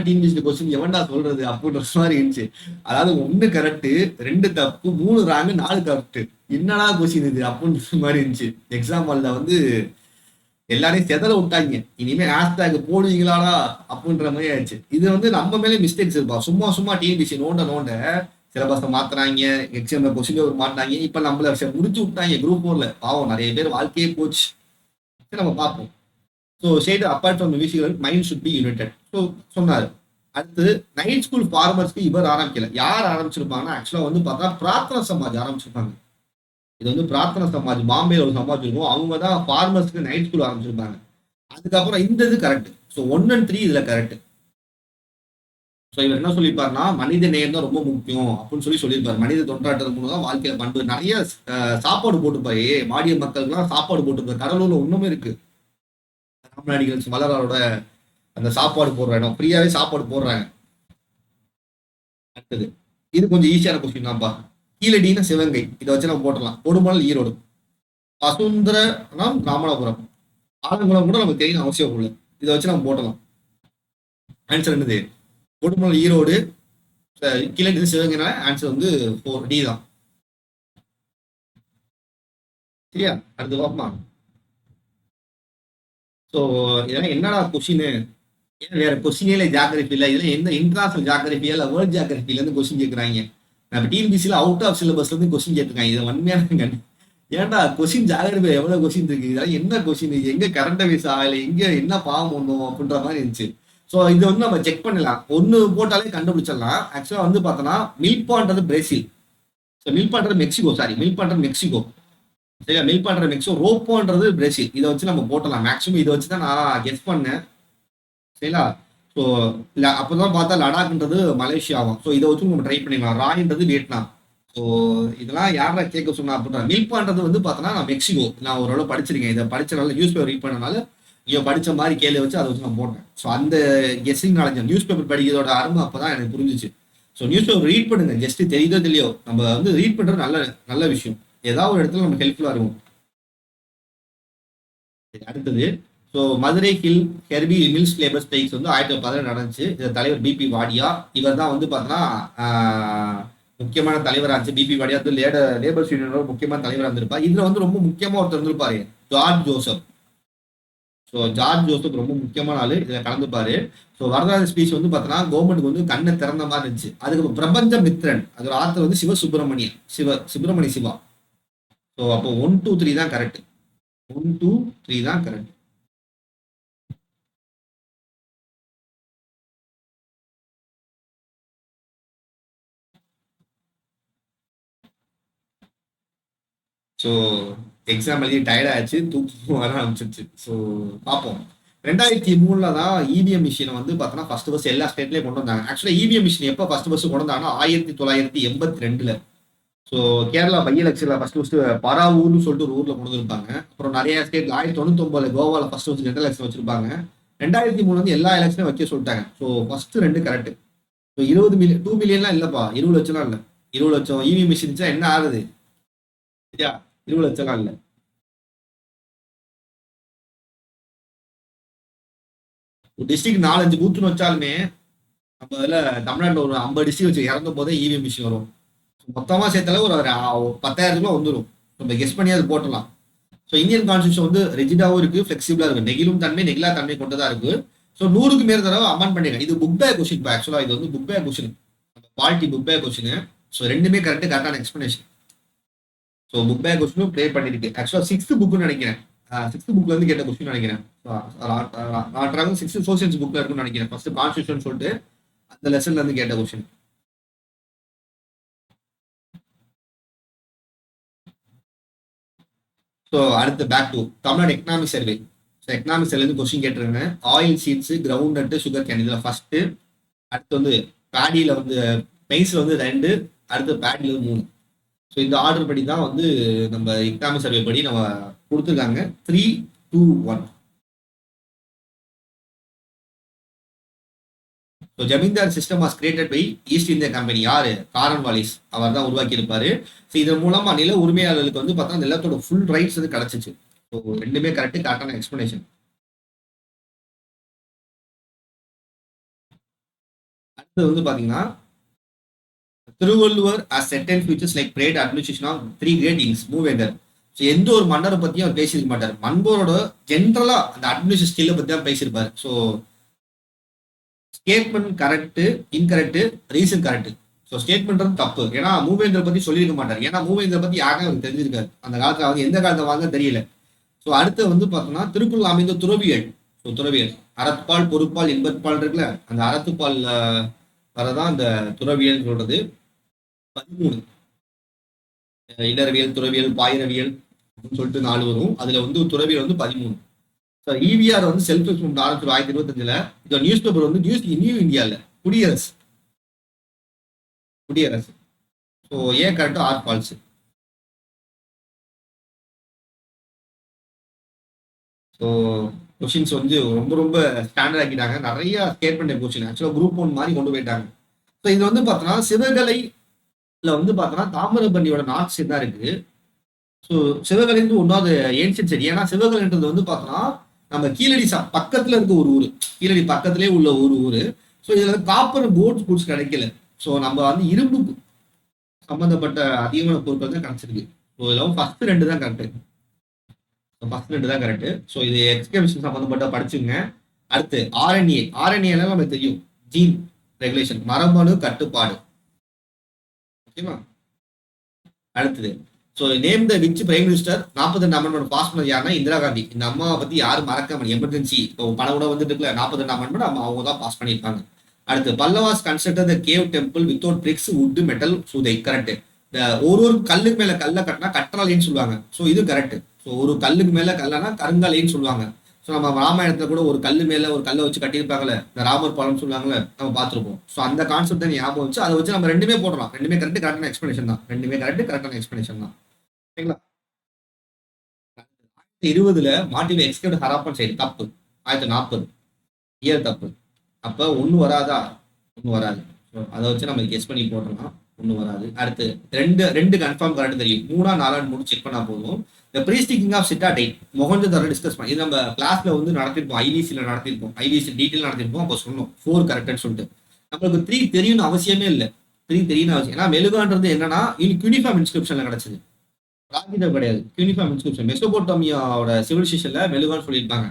டிஎன்பிஎஸ்சி கொஸ்டின் எவன்டா சொல்றது அப்படின்ற மாதிரி இருந்துச்சு. அதாவது 1 கரெக்ட், 2 தப்பு, 3 ராங்கு, 4 கரெக்ட். என்னடா கொஸ்டின் இது அப்படின்ற மாதிரி இருந்துச்சு. எக்ஸாம் ஹால்ல வந்து எல்லாரையும் செதற விட்டாங்க. இனிமே ஹேஷ்டேக் போடுவீங்களாடா அப்படின்ற மாதிரி ஆயிடுச்சு. இது வந்து நம்ம மேலே மிஸ்டேக்ஸ் இருப்பா. சும்மா சும்மா டிஎன்பிஎஸ்சி நோண்ட சிலபஸை மாத்துறாங்க, எக்ஸாம்ல கொஸ்டின் பேப்பர் மாட்டினாங்க. இப்ப நம்மள முடிச்சு விட்டாங்க குரூப் 4ல. பாவம் நிறைய பேர் வாழ்க்கையே போச்சு. சரி, நம்ம பார்ப்போம். ஸோ சைடு அப்பார்ட் ஃப்ரம் விஷயங்கள் mind should be United. So சொன்னார். அடுத்து நைட் ஸ்கூல் ஃபார்மர்ஸ்க்கு இவர் ஆரம்பிக்கல. யார் ஆரம்பிச்சிருப்பாங்கன்னா ஆக்சுவலா வந்து பார்த்தா பிரார்த்தனா சமாஜ் ஆரம்பிச்சிருப்பாங்க. இது வந்து பிரார்த்தனா சமாஜ், பாம்பேல ஒரு சமாஜ் இருக்கும். அவங்க தான் ஃபார்மர்ஸ்க்கு நைட் ஸ்கூல் ஆரம்பிச்சிருப்பாங்க. அதுக்கப்புறம் இந்த இது கரெக்ட். ஸோ 1 and 3 இதுல கரெக்ட். ஸோ இவர் என்ன சொல்லியிருப்பாருன்னா மனித நேயம் தான் ரொம்ப முக்கியம் அப்படின்னு சொல்லியிருப்பாரு. மனித தொண்டாற்றது மூலம் தான் வாழ்க்கையில பண்பு. நிறைய சாப்பாடு போட்டுப்பாரு. மாடிய மக்களுக்குலாம் சாப்பாடு போட்டுப்பாரு. கடலூர்ல ஒண்ணுமே இருக்கு. காமராடிகள் மலரோட அந்த சாப்பாடு போடுற இடம், ஃப்ரீயாவே சாப்பாடு போடுறாங்க. அடுத்தது இது கொஞ்சம் ஈஸியான கொஸ்டின் தான்ப்பா. கீழடினா சிவகங்கை, இதை வச்சு நம்ம போட்டலாம். கொடுமணல் ஈரோடு, வசுந்தரம் ராமநாதபுரம், ஆலங்குளம் கூட நமக்கு தெரியணும் அவசியம் இல்லை. இதை வச்சு நம்ம போட்டலாம். ஆன்சர் என்னது? கொடுமணல் ஈரோடு, கீழடி சிவகங்கைனால ஆன்சர் வந்து 4D தான். சரியா? அடுத்து பார்ப்போமா. ஸோ இதெல்லாம் என்னடா கொஸ்டின்? ஏன் வேற கொஸ்டினே இல்லை ஜாகிரபி இல்லை, இதுல எந்த இன்டர்நேஷனல் ஜாகிரபி இல்லை வேர்ல்ட் ஜாகிரபில இருந்து கொஸ்டின் கேட்குறாங்க. நம்ம டிஎன்பிசியில் அவுட் ஆஃப் சிலபஸ்ல இருந்து கொஸ்டின் கேட்டிருக்காங்க. இது உண்மையான ஏன்டா கொஸ்டின் ஜாகிரபி எவ்வளவு கொஸ்டின் இருக்கு, இதெல்லாம் என்ன கொஸ்டின், எங்க கரண்ட் அஃபேர்ஸ் ஆகல, எங்க என்ன பாவம் ஒண்ணும் அப்படின்ற மாதிரி இருந்துச்சு. ஸோ இது வந்து நம்ம செக் பண்ணலாம். ஒன்னு போட்டாலே கண்டுபிடிச்சிடலாம். ஆக்சுவலா வந்து பார்த்தோன்னா மில்பான்றது பிரேசில், ஸோ மில்பான்றது மெக்சிகோ, மில்பான்றது மெக்சிகோ. சரியா? மில்பான்றது மெக்சிகோ, ரோப்போன்றது பிரேசில். இதை வச்சு நம்ம போட்டலாம். மேக்ஸிமம் இதை வச்சு தான் நான் கெஸ் பண்ணேன். சரிங்களா? ஸோ அப்போதான் பார்த்தா லடாக்ன்றது மலேசியா ஆகும். ஸோ இதை வச்சு நம்ம ட்ரை பண்ணிக்கலாம். ராயின்றது வியட்நாம். ஸோ இதெல்லாம் யாரா கேட்க சொன்னா அப்படின்ற. மில்பான்றது வந்து பார்த்தோன்னா நான் மெக்சிகோ. நான் ஓரளவு படிச்சிருக்கேன். இதை படிச்சனால நியூஸ் பேப்பர் ரீட் பண்ணனால இங்கே படிச்ச மாதிரி கேள்வி வச்சு அதை வச்சு நான் போட்டேன். ஸோ அந்த கெஸ்ஸிங் நாலேஜ், நியூஸ் பேப்பர் படிக்கிறதோட அருமை அப்பதான் எனக்கு புரிஞ்சிச்சு. ஸோ நியூஸ் பேப்பர் ரீட் பண்ணுங்க. ஜஸ்ட் தெரியுதோ தெரியோ, நம்ம வந்து ரீட் பண்றது நல்ல நல்ல விஷயம். ஏதாவது ஒரு இடத்துல நமக்கு ஹெல்ப்ஃபுல்லா இருக்கும். அடுத்தது so Madurai hill Harvey mills labour strikes வந்து 1910 நடந்துச்சு. இது தலைவர் பிபி வாடியா. இவர் தான் வந்து பார்த்தோன்னா முக்கியமான தலைவராக இருந்துச்சு. பிபி வாடியா வந்து லேபர்ஸ் யூனியனோட முக்கியமான தலைவராக இருந்திருப்பார். இதுல வந்து ரொம்ப முக்கியமா ஒருத்தர் இருந்திருப்பாரு, George Joseph. So George Joseph ரொம்ப முக்கியமான ஆளு, இதுல கலந்துப்பாரு. ஸோ வரதாஜ ஸ்பீச் வந்து பார்த்தோன்னா கவர்மெண்ட்டுக்கு வந்து கண்ணை திறந்த மாதிரி இருந்துச்சு. அதுக்கு பிரபஞ்ச மித்ரன், அதோட ஆத்தர் வந்து சுப்பிரமணிய சிவா. ஸோ அப்போ 1, 2, 3 தான் கரெக்ட். 1, 2, 3 தான் கரெக்ட். ஸோ எக்ஸாம் எழுதி டயர்ட் ஆயிடுச்சு, தூக்கம் வர ஆரம்பிச்சிருச்சு. ஸோ பார்ப்போம். 2003 தான் இவிஎம் மிஷினை வந்து பார்த்தோன்னா ஃபர்ஸ்ட் எல்லா ஸ்டேட்லேயும் கொண்டு வந்தாங்க. ஆக்சுவலாக இவிஎம் மிஷின் எப்போ ஃபர்ஸ்ட் கொண்டு வந்தாங்கன்னா 1982. ஸோ கேரளா பை எலெக்ஷன்ல ஃபர்ஸ்ட் பராவூர்னு சொல்லிட்டு ஒரு ஊர்ல கொண்டு வந்திருப்பாங்க. அப்புறம் நிறைய ஸ்டேட் 1999 கோவால ஃபர்ஸ்ட் ஜெனரல் எலெக்ஷன் வச்சிருப்பாங்க. 2003 வந்து எல்லா எலெக்ஷனும் வைக்க சொல்லிட்டாங்க. So first 2 correct. So 20 million 2 மில்லியன்லாம் இல்லப்பா, 20 லட்சம்லாம் இல்லை. 20 லட்சம் இவி மிஷின் என்ன ஆகுது? சரியா? 20 லட்சம்லாம் இல்லை. ஒரு டிஸ்ட்ரிக்ட் 4-5 பூத்துன்னு வச்சாலுமே நம்ம இதுல தமிழ்நாட்டில் ஒரு 50 டிஸ்ட்ரிக்ட் வச்சு இறந்த போதே இவி மிஷின் வரும். மொத்தமா சேர்த்தாலே ஒரு 10,000 வந்துடும். நம்ம கெஸ் பண்ணி அது போட்டலாம். ஸோ இந்தியன் கான்ஸ்டியூஷன் வந்து ரிஜிடாவும் இருக்கு, ஃபிளெக்சிபிளா இருக்கு. நெகிழும் தன்மை, நெகிழா தன்மை கொண்டதா இருக்கு. ஸோ 100க்கு மேல தடவை அமெண்ட் பண்ணிருக்கேன். இது புக் பேக் கொஸ்டின். ஆக்சுவலா இது வந்து book back question, quality book back question. So ரெண்டுமே கரெக்டான எக்ஸ்பிளனேஷன். ஸோ புக் பேக் கொஸ்டினும் ப்ளே பண்ணிருக்கு. ஆக்சுவலா 6th புக்னு நினைக்கிறேன். 6th புக்ல இருந்து கேட்ட கொஸ்டின் நினைக்கிறேன். 6th சோசியல்ஸ் புக்ல இருக்குன்னு நினைக்கிறேன். ஃபர்ஸ்ட் கான்ஸ்டியூஷன் சொல்லிட்டு அந்த லெசன்ல இருந்து கேட்ட கொஸ்டின். ஸோ அடுத்து back to Tamil Nadu economic survey. So economic சர்வேலேருந்து question கேட்டிருக்காங்க. ஆயில் சீட்ஸ், கிரவுண்ட் நட்டு, சுகர் கேன், இதில் ஃபர்ஸ்ட். அடுத்து வந்து பேடியில் வந்து மெய்ஸில் வந்து 2, அடுத்து பேடியில் 3. ஸோ இந்த ஆர்டர் படி தான் வந்து நம்ம எக்கனாமிக் சர்வே படி நம்ம கொடுத்துருக்காங்க. 3, 2, 1. So zamindar system was created by East India company. யாரு? காரன் வாலிஸ். அவர் தான் உருவாக்கி இருப்பாரு. ஸோ இதன் மூலமா நில உரிமையாளர்களுக்கு வந்து பார்த்தா நிலத்தோட ஃபுல் ரைட்ஸ் வந்து கிடைச்சிச்சு. ஸோ ரெண்டுமே கரெக்டான எக்ஸ்பிளனேஷன். இது வந்து பாத்தீங்கன்னா Thiruvalluvar as certain features like great administration of three great kings Moovendar. So எந்த ஒரு மன்னரை பத்தியும் அவர் பேசியிருக்க மாட்டார். மன்போரோட ஜென்ரலா அந்த அட்மினிஸ்ட்ரேஷன் ஸ்கில்லை பத்தி தான் பேசியிருப்பாரு. So statement correct, incorrect, reason correct. So statement தப்பு, ஏன்னா மூவேந்தர் பத்தி சொல்லியிருக்க மாட்டார். ஏன்னா மூவேந்தர் பத்தி யாருக்கும் அவருக்கு தெரிஞ்சிருக்காரு. அந்த காலத்துல அவங்க எந்த காலத்தை வாங்க தெரியல. ஸோ அடுத்து வந்து பார்த்தோம்னா திருக்குறள் அமைந்த துறவியல். ஸோ துறவியல் அறத்துப்பால் பொறுப்பால் இன்பற்பால் இருக்குல்ல, அந்த அறத்துப்பால் வரதான் அந்த துறவியல் சொல்றது. 13 இடரவியல், துறவியல், பாயிரவியல் அப்படின்னு சொல்லிட்டு 4 வரும். அதுல வந்து துறவியல் வந்து 13. ஸோ இவிஆர் வந்து செல்ஃப் ரெஸ்பான்ஸ் ஆரம்பிச்சு 1925. இந்த நியூஸ் பேப்பர் வந்து நியூ இந்தியாவில் குடியரசு. ஸோ ஏன் கரெக்டா ஆர் ஃபால்ஸ். ஸோ கொஸ்டின்ஸ் வந்து ரொம்ப ரொம்ப ஸ்டாண்டர்ட் ஆக்கிட்டாங்க. நிறைய ஸ்டேட்மெண்ட் கொஸ்டின் ஆக்சுவலாக குரூப் 1 மாதிரி கொண்டு போயிட்டாங்க. ஸோ இது வந்து பார்த்தோன்னா சிவகலையில் வந்து பார்த்தோன்னா தாமிரபரணியோட நார்த் சைடு தான் இருக்கு. ஸோ சிவகலைன்றது ஒன்றாவது ஏன்ஷியன் சைடு. ஏன்னா சிவகலைன்றது வந்து பார்த்தோன்னா நம்ம கீழடி பக்கத்துல இருக்க ஒரு ஊர், கீழடி பக்கத்திலே உள்ள ஒரு ஊர். ஸோ இதுல காப்பர் கோல்ட் குட்ஸ் கிடைக்கல. ஸோ நம்ம வந்து இரும்பு சம்பந்தப்பட்ட அதிகமான பொருட்கள் தான் கிடைச்சிருக்கு. ஸோ இதெல்லாம் ஃபர்ஸ்ட் 2 தான் கரெக்ட். ஸோ இது எக்ஸ்கவேஷன் சம்பந்தப்பட்ட படிச்சுங்க. அடுத்து ஆர்என்ஏ நமக்கு தெரியும், ஜீன் ரெகுலேஷன், மரபணு கட்டுப்பாடு. ஓகேவா. அடுத்தது so name the which prime minister 42 amendment pass பண்ணது யாருன்னா இந்திரா காந்தி. இந்த அம்மாவை பத்தி யாரும் மறக்க முடியும். எமர்ஜென்சி இப்போ பணம் கூட வந்துட்டு இருக்குல்ல, 42 அமெண்ட்மெண்ட் அவங்க தான் பாஸ் பண்ணியிருப்பாங்க. அடுத்து Pallavas constructed the cave temple without bricks wood metal சூதை. கரெக்ட். ஒரு கல்லுக்கு மேல கல்லை கட்டினா கற்றாலைன்னு சொல்லுவாங்க. ஸோ இது கரெக்ட். ஸோ ஒரு கல்லுக்கு மேல கல்லனா கருங்காலைன்னு சொல்லுவாங்க. ஸோ நம்ம ராமாயணத்துல கூட ஒரு கல்லு மேல ஒரு கல்லை வச்சு கட்டியிருப்பாங்கல்ல, இந்த ராமர் பாலம் சொல்லுவாங்கல்ல, நம்ம பார்த்துருப்போம். ஸோ அந்த கான்செப்ட் தான் ஞாபகம் வச்சு அதை வச்சு நம்ம ரெண்டுமே போடலாம். ரெண்டுமே கரெக்ட், கரெக்டான எக்ஸ்பிளேஷன் தான். சரிங்களா. 2020 மாட்டிவ் எக்ஸ்கேட் ஹராப்பன் சைடு தப்பு. 1940 இயர் தப்பு. அப்ப ஒண்ணு வராதா? ஒண்ணு வராது. அதை வச்சு நம்ம கெஸ் பண்ணி போட்டோம்னா ஒண்ணு வராது. அடுத்து ரெண்டு கன்ஃபார்ம் கரெக்ட் தெரியும். 3 4 3 செக் பண்ணா போதும். இந்த ப்ரீஸ்டிக்கிங் ஆஃப் சிட்டாடை மொஹஞ்சதாரோ டிஸ்கஸ் பண்ணி இது நம்ம கிளாஸ்ல வந்து நடத்திருப்போம். ஐவிசில நடத்திருப்போம். IVC detail நடத்திருப்போம். அப்போ சொன்னோம் 4 கரெக்ட்னு சொல்லிட்டு. நம்மளுக்கு 3 தெரியும்னு அவசியமே இல்லை. 3 தெரியும்னு அவசியம். ஏன்னா மெழுகான்றது என்னன்னா யூனிஃபார்ம் இன்ஸ்கிரிப்ஷன்ல கிடைச்சது, ராகிதம் கிடையாது. யூனிஃபார்ம் இன்ஸ்கிரிப்ஷன் மெசோபோட்டாமியாவோட சிவிலைசேஷன்ல மெழுகான்னு சொல்லியிருப்பாங்க.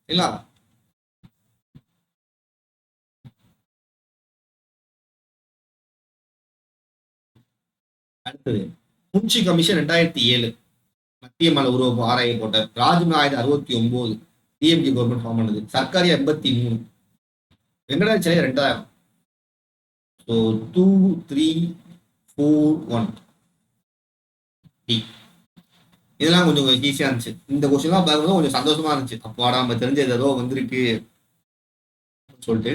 இல்ல அடுத்தது முன்சி கமிஷன் 2007 மத்திய மலை உருவ ஆராய போட்ட. ராஜ்நாயுடு 69 டிஎம்கே கவர்மெண்ட் ஃபார்ம் பண்ணது. சர்க்காரி 83, வெங்கடாச்சலம் 2000. ஸோ 2 3 4 1 இதெல்லாம் கொஞ்சம் ஈஸியா இருந்துச்சு. இந்த கொஸ்டின் எல்லாம் பார்க்கும்போது கொஞ்சம் சந்தோஷமா இருந்துச்சு. அப்பாடா நம்ம தெரிஞ்சது ஏதோ வந்திருக்கு சொல்லிட்டு.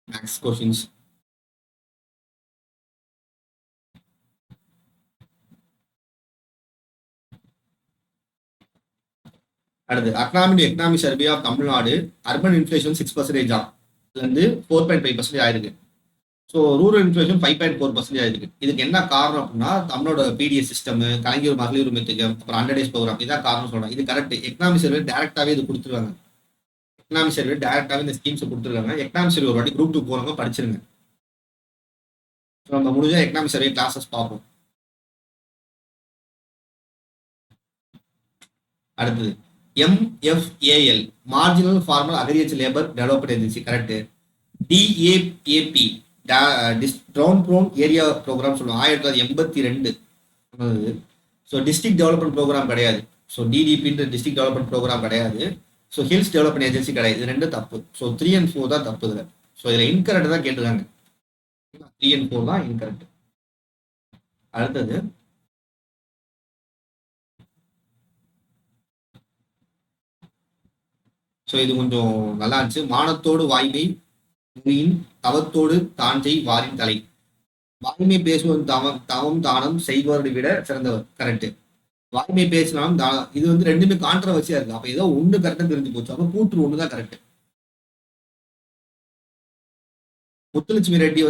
Next questions. அடுத்து economic survey of Tamil Nadu urban inflation 6% இருந்து 4.5% ஆயிருக்கு. ஸோ ரூரல் இன்ஃபிளேஷன் 5.4% ஆயிருக்கு. இதுக்கு என்ன காரணம் அப்படின்னா தமிழோட பிடிஎஸ் சிஸ்டம், கலைஞர் மகளிர் உரிமை திட்டம், அப்புறம் 100 days ப்ரோக்ராம், இதான் காரணம் சொல்றேன். இது கரெக்ட். எக்கனாமிக் சர்வே டேரக்டாவே இது கொடுத்துருவாங்க. எக்கனாமிக் சர்வே டேரக்டாவே இந்த ஸ்கீம்ஸ் கொடுத்துருக்காங்க. எக்கனாமிக் சர்வே ஒரு வாட்டி குரூப் 2 போறவங்க படிச்சிருங்க. நம்ம முடிஞ்சா எக்கனாமிக் சர்வே கிளாஸஸ் பார்ப்போம். அடுத்தது MFAL marginal farmer agriculture labour development agency. Correct. DAAP டவுன் ப்ரோன் ஏரியா ப்ரோக்ராம் சொல்லுவாங்க. 1982. ஸோ டிஸ்ட்ரிக்ட் டெவலப்மெண்ட் ப்ரோக்ராம் கிடையாது. So DDP district development programme கிடையாது. ஸோ ஹில்ஸ் டெவலப்மெண்ட் ஏஜென்சி கிடையாது. இது 2 தப்பு. ஸோ 3 and 4 தான் தப்பு இதுல. ஸோ இதுல இன்கரெக்ட் தான் கேட்டுருக்காங்க. 3 and 4 தான் இன்கரெக்ட். அடுத்தது ஸோ இது கொஞ்சம் நல்லா இருந்துச்சு. மானத்தோடு வாய்மை தவத்தோடு தாஞ்சை வாரின் தலை. வாய்மை பேசுவதும் தவம் தானம் செய்வதை விட சிறந்தவர். கரெக்ட். வாய்மை பேசினாலும் இது வந்து ரெண்டுமே கான்ட்ரவர்சியா இருக்கு. அப்ப ஏதோ ஒண்ணு கரெக்டா தெரிஞ்சு போச்சு. அப்ப கூற்று ஒண்ணுதான் correct. Muthulakshmi Reddy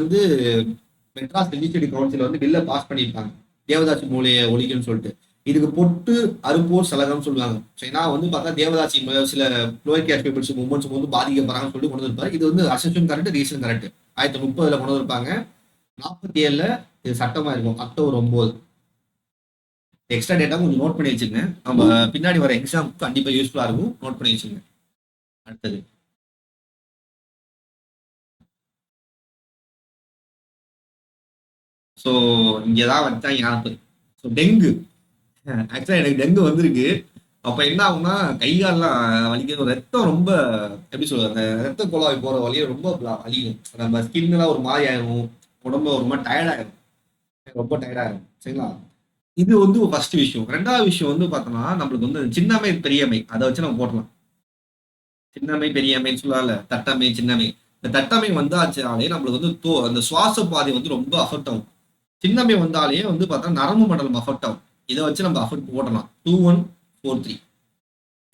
Madras legislative council பில்ல பாஸ் பண்ணியிருப்பாங்க, தேவதாசி மூலையை ஒழிக்கணும்னு சொல்லிட்டு. இதுக்கு பொட்டு அறுப்போர் சலகம் சொல்லுவாங்க. ஏன்னா வந்து பார்த்தா தேவதாசி சில லோயர் கேஸ்ட் பீப்புள்ஸ் மூமெண்ட்ஸ் வந்து பாதிக்கப்படுறாங்கன்னு சொல்லி கொண்டு வந்திருப்பாரு. இது வந்து அசெஷன் கரெக்ட், ரீசன் கரெக்ட். 1930 கொண்டு வந்திருப்பாங்க. 47 இது சட்டமா இருக்கும். அக்டோபர் 9. எக்ஸ்ட்ரா டேட்டா கொஞ்சம் நோட் பண்ணி வச்சுங்க. நம்ம பின்னாடி வர எக்ஸாம் கண்டிப்பா யூஸ்ஃபுல்லா இருக்கும். நோட் பண்ணி வச்சுங்க. அடுத்தது ஸோ இங்கதான் வச்சாங்க ஞாபகம். So dengue. ஆக்சுவலா எனக்கு டெங்கு வந்திருக்கு. அப்ப என்ன ஆகும்னா கை கால்லாம் வலிக்கிறது, ரத்தம் ரொம்ப எப்படி சொல்றது, அந்த ரத்த குழாய் போற வழியை ரொம்ப வலிக்கும். நம்ம ஸ்கின் எல்லாம் ஒரு மாதிரி ஆயிரும், உடம்பு ஒரு மாதிரி டயர்ட் ஆயிரும், ரொம்ப டயர்ட் ஆயிரும். சரிங்களா? இது வந்து ஃபர்ஸ்ட் விஷயம். ரெண்டாவது விஷயம் வந்து பார்த்தோம்னா நம்மளுக்கு வந்து சின்னமை பெரியமை அதை வச்சு நம்ம போட்டலாம். சின்னமை பெரியமைன்னு சொல்லல, தட்டமை சின்னமை. இந்த தட்டமை வந்தாச்சுனாலே நம்மளுக்கு வந்து அந்த சுவாச பாதை வந்து ரொம்ப அஃபெக்ட் ஆகும். சின்னமை வந்தாலே வந்து பார்த்தா நரம்பு மண்டலம் அஃபெக்ட் ஆகும். இதை வச்சு நம்ம அஃபெக்ட் போடலாம். 2143.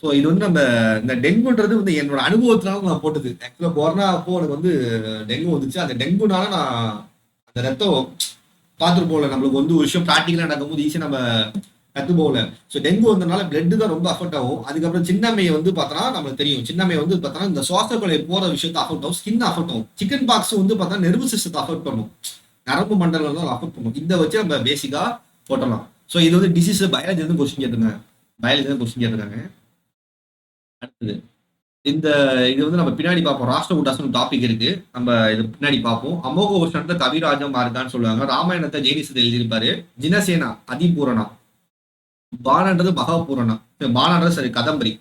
ஸோ இது வந்து நம்ம இந்த டெங்குன்றது வந்து என்னோட அனுபவத்தினால நான் போட்டது. ஆக்சுவலா கொரோனா அப்போ எனக்கு வந்து டெங்கு வந்துச்சு. அந்த டெங்குனால நான் அந்த ரத்தம் பார்த்துட்டு போகல. நம்மளுக்கு வந்து ஒரு விஷயம் ப்ராக்டிக்கலா நடக்கும்போது ஈஸியா நம்ம கத்து போகல. ஸோ டெங்கு வந்தனால பிளட் தான் ரொம்ப அஃபெக்ட் ஆகும். அதுக்கப்புறம் சின்னம்மையை வந்து பார்த்தோன்னா நம்மளுக்கு தெரியும். சின்னம்மை வந்து பார்த்தோன்னா இந்த சுவாச கொலை போற விஷயத்தை அஃபெக்ட் ஆகும், ஸ்கின் அஃபெக்ட் ஆகும். சிக்கன் பாக்ஸ் வந்து பார்த்தா நெர்வு சிஸ்டத்தை அஃபெக்ட் பண்ணும், நரம்பு மண்டலம் தான் அஃபெக்ட் பண்ணும். இதை வச்சு நம்ம பேசிக்கா போட்டலாம். ஸோ இது வந்து டிசீஸ் பயாலஜி வந்து கொஸ்டின் கேட்டிருக்காங்க. பயாலஜி தான் கொஸ்டின் கேட்டிருக்காங்க. அடுத்தது இந்த இது வந்து நம்ம பின்னாடி பார்ப்போம். ராஷ்டிரகூட்டாஸ்னு டாபிக் இருக்கு, நம்ம இது பின்னாடி பார்ப்போம். அமோக வருஷத்தை கவிராஜம் மார்க்கான்னு சொல்லுவாங்க. ராமாயணத்தை ஜெயினிசத்தை எழுதியிருப்பாரு. ஜினசேனா அதிபூரணா. பானன்றது மகாபூரணா. பானன்றது சரி கதம்பரி.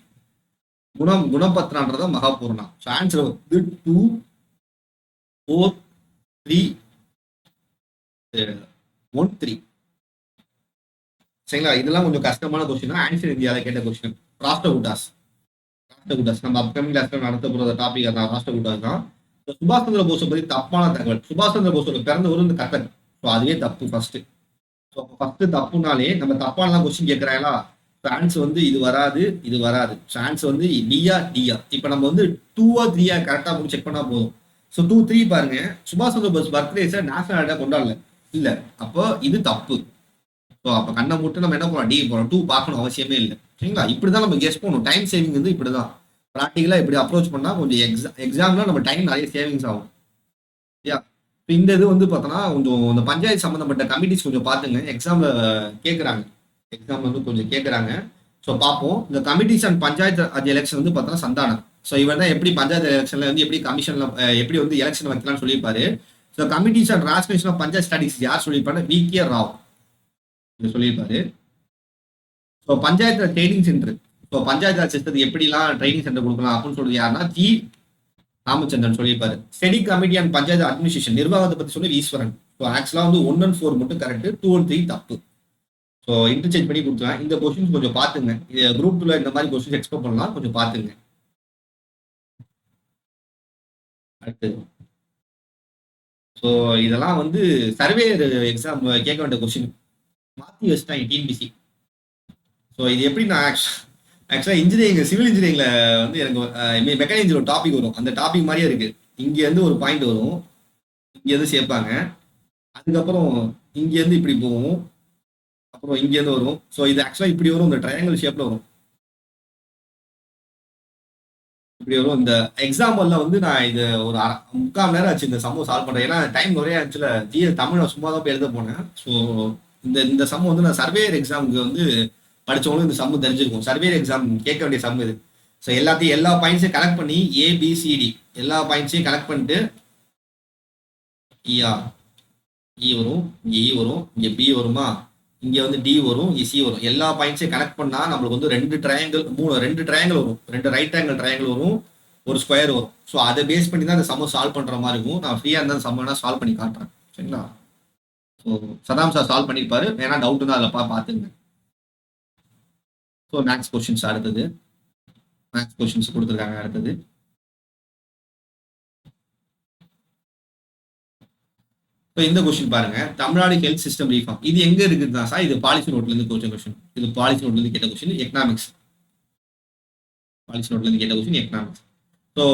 குணபத்ரான்றத மகாபூரணா. ஸோ ஆன்சர் வந்து 2, 4, 3, 1, 3. சரிங்களா? இதெல்லாம் கொஞ்சம் கஷ்டமான கொஸ்டின். ஆன்சர் இந்தியாவில் கேட்ட கொஸ்டின். ராஷ்டிரகூட்டாஸ். நம்ம அப்கமிங் கிளாஸ்ல நடத்த போற டாபிக் அதான் ராஷ்டிரகூட்டாஸ் தான். சுபாஷ் சந்திர போஸை பத்தி தப்பான தகவல். சுபாஷ் சந்திர போஸோட பிறந்தவர் இந்த கத்தர். ஸோ அதுவே தப்பு ஃபர்ஸ்ட். ஸோ அப்போ ஃபர்ஸ்ட் தப்புனாலே நம்ம தப்பானலாம் கொஸ்டின் கேட்கறாங்களா? ஆன்சர் வந்து இது வராது, இது வராது. ஆன்சர் வந்து டிஆ டிஆ. இப்போ நம்ம வந்து 2ஆ 3ஆ கரெக்டா செக் பண்ணா போதும். ஸோ 2, 3 பாருங்க. சுபாஷ் சந்திர போஸ் பர்த்டேஸை நேஷனல் ஹாலிடே கொண்டாடல. இல்ல, அப்போ இது தப்பு. ஸோ அப்போ கண்ணை மூட்டு நம்ம என்ன பண்ணலாம், டி போறோம். 2 பார்க்கணும் அவசியமே இல்லை. சரிங்களா? இப்படிதான் நம்ம கெஸ் பண்ணணும். டைம் சேவிங் வந்து இப்படிதான் ப்ராக்டிக்கலா இப்படி அப்ரோச் பண்ணா கொஞ்சம் எக்ஸாம்ல நம்ம டைம் நிறைய சேவிங்ஸ் ஆகும். யா, இந்த இது வந்து பார்த்தோன்னா கொஞ்சம் இந்த பஞ்சாயத்து சம்மந்தப்பட்ட கமிட்டிஸ் கொஞ்சம் பார்த்துங்க. எக்ஸாம்ல கேட்குறாங்க. எக்ஸாம் வந்து கொஞ்சம் கேட்குறாங்க. ஸோ பார்ப்போம். இந்த கமிட்டிஸ் அண்ட் பஞ்சாயத்து அது எலெக்ஷன் வந்து பார்த்தோன்னா சந்தானம். ஸோ இவர் தான் எப்படி பஞ்சாயத்து எலெக்ஷன்ல வந்து எப்படி கமிஷன்ல எப்படி வந்து எலெக்ஷன் வைக்கலாம்னு சொல்லியிருப்பாரு. ஸோ கமிட்டிஸ் அண்ட் ராஸ்மிஷன் ஆஃப் பஞ்சாயத்து ஸ்டடிஸ் யார் சொல்லியிருப்பாரு? வி.கே. ராவ் சொல்லியிருப்பாரு. So panchayat training centre. So panchayat Raj சிஸ்டத்துக்கு எப்படிலாம் ட்ரைனிங் சென்டர் கொடுக்கலாம் அப்படின்னு சொல்றது யாருன்னா ஜி. ராமச்சந்திரன் சொல்லியிருப்பாரு. Study committee and panchayat administration நிர்வாகத்தை பத்தி சொல்லி ஈஸ்வரன். ஸோ ஆக்சுவலா வந்து 1 and 4 மட்டும் கரெக்ட், 2 and 3 தப்பு. ஸோ இன்டர்சேஞ்ச் பண்ணி கொடுத்துருவேன். இந்த கொஸ்டின்ஸ் கொஞ்சம் பார்த்துங்க. குரூப் 2ல இந்த மாதிரி கொஸ்டின்ஸ் எக்ஸ்பெக்ட் பண்ணலாம், கொஞ்சம் பார்த்துங்க. அடுத்தது ஸோ இதெல்லாம் வந்து சர்வே எக்ஸாம் கேட்க வேண்டிய கொஸ்டின் மாற்றி வச்சுட்டாங்க டிஎன்பிசி. ஸோ இது எப்படி நான் ஆக்சுவலாக இன்ஜினியரிங் சிவில் இன்ஜினியரிங்ல வந்து எனக்கு மெக்கானிக்ஸ் ஒரு டாபிக் வரும். அந்த டாபிக் மாதிரியே இருக்கு. இங்கேருந்து ஒரு பாயிண்ட் வரும், இங்கேருந்து சேர்ப்பாங்க, அதுக்கப்புறம் இங்கேருந்து இப்படி போகும், அப்புறம் இங்கேருந்து வரும். ஸோ இது ஆக்சுவலாக இப்படி வரும், இந்த ட்ரையாங்கிள் ஷேப்ல வரும், இப்படி வரும். இந்த எக்ஸாம்பிள்ல வந்து நான் இது ஒரு 3/4 மணி நேரம் ஆச்சு இந்த சம்மு சால்வ் பண்றேன். ஏன்னா டைம் நிறைய ஆக்சுவலா ஜிஎஸ் தமிழ் சும்மா தான் போய் எழுத போனேன். ஸோ இந்த சம்மு வந்து நான் சர்வேயர் எக்ஸாமுக்கு வந்து படிச்சவங்களும் இந்த சம்மு தெரிஞ்சிருக்கும். சர்வேயர் எக்ஸாம் கேட்க வேண்டிய சம் இது. ஸோ எல்லா பாயிண்ட்ஸையும் கலெக்ட் பண்ணி ஏபிசிடி எல்லா பாயிண்ட்ஸையும் கலெக்ட் பண்ணிட்டு இ வரும், இங்கே இ வரும், இங்கே பி வருமா, இங்கே வந்து டி வரும், சி வரும். எல்லா பாயிண்ட்ஸையும் கனெக்ட் பண்ணா நம்மளுக்கு வந்து 2 ட்ரையாங்கிள் வரும், 2 ரைட் ஆங்கிள் ட்ரையாங்கிள் வரும், ஒரு ஸ்கொயர் வரும். ஸோ அதை பேஸ் பண்ணி தான் அந்த சம்ம சால்வ் பண்ற மாதிரி இருக்கும். நான் ஃப்ரீயா இருந்தால் சம்மனா சால்வ் பண்ணி காட்டுறேன். சரிங்களா? ஸோ சதாம் சார் சால்வ் பண்ணியிருப்பாரு, வேணா டவுட் தான் அதில் பார்த்துங்க. ஸோ மேக்ஸ் கொஸ்டின்ஸ் அடுத்தது, மேக்ஸ் கொஸ்டின்ஸ் கொடுத்துருக்காங்க. அடுத்தது இந்த கொஸ்டின் பாருங்க. தமிழ்நாடு ஹெல்த் சிஸ்டம் ரீஃபார்ம் இது எங்க இருக்குதுன்னா சார், இது பாலிசி நோட்ல இருந்து கொஸ்டின். இது பாலிசி நோட்ல இருந்து கேட்ட கொஸ்டின். எக்கனாமிக்ஸ் பாலிசி நோட்ல இருந்து கேட்ட கொஸ்டின் எக்கனாமிக்ஸ். ஸோ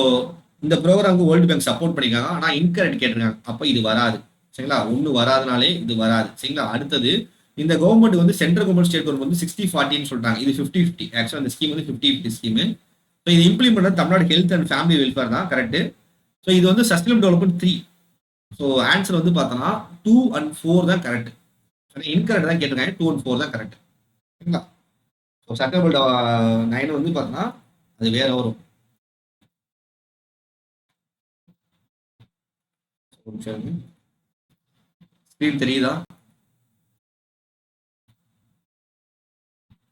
இந்த ப்ரோக்ராமுக்கு வேர்ல்டு பேங்க் சப்போர்ட் பண்ணிருக்காங்க, ஆனா இன்கரெக்ட் கேட்டிருக்காங்க. அப்போ இது வராது. சரிங்களா? ஒன்று வராதுனாலே இது வராது. சரிங்களா? அடுத்தது இந்த கவர்மெண்ட் வந்து சென்ட்ரல் கவர்மெண்ட் ஸ்டேட் கவர்மெண்ட் வந்து 60-40 சொல்றாங்க. இது 50-50. ஆக்சுவலா அந்த ஸ்கீம் வந்து 50-50 ஸ்கீம். ஸோ இது implement Tamil Nadu health and family welfare தான் கரெக்ட். ஸோ இது வந்து சஸ்டைனபிள் டெவலப்மெண்ட் 3. ஸோ ஆன்சர் வந்து பார்த்தோன்னா 2 and 4 தான் கரெக்ட். இன்கரெக்ட் தான் கேட்டிருக்காங்க. 2 and 4 தான் கரெக்ட். சரிங்களா? ஸோ சஸ்டைனபிள் 9 வந்து பார்த்தோன்னா அது வேற வரும். ஸ்க்ரீன் தெரியுதா?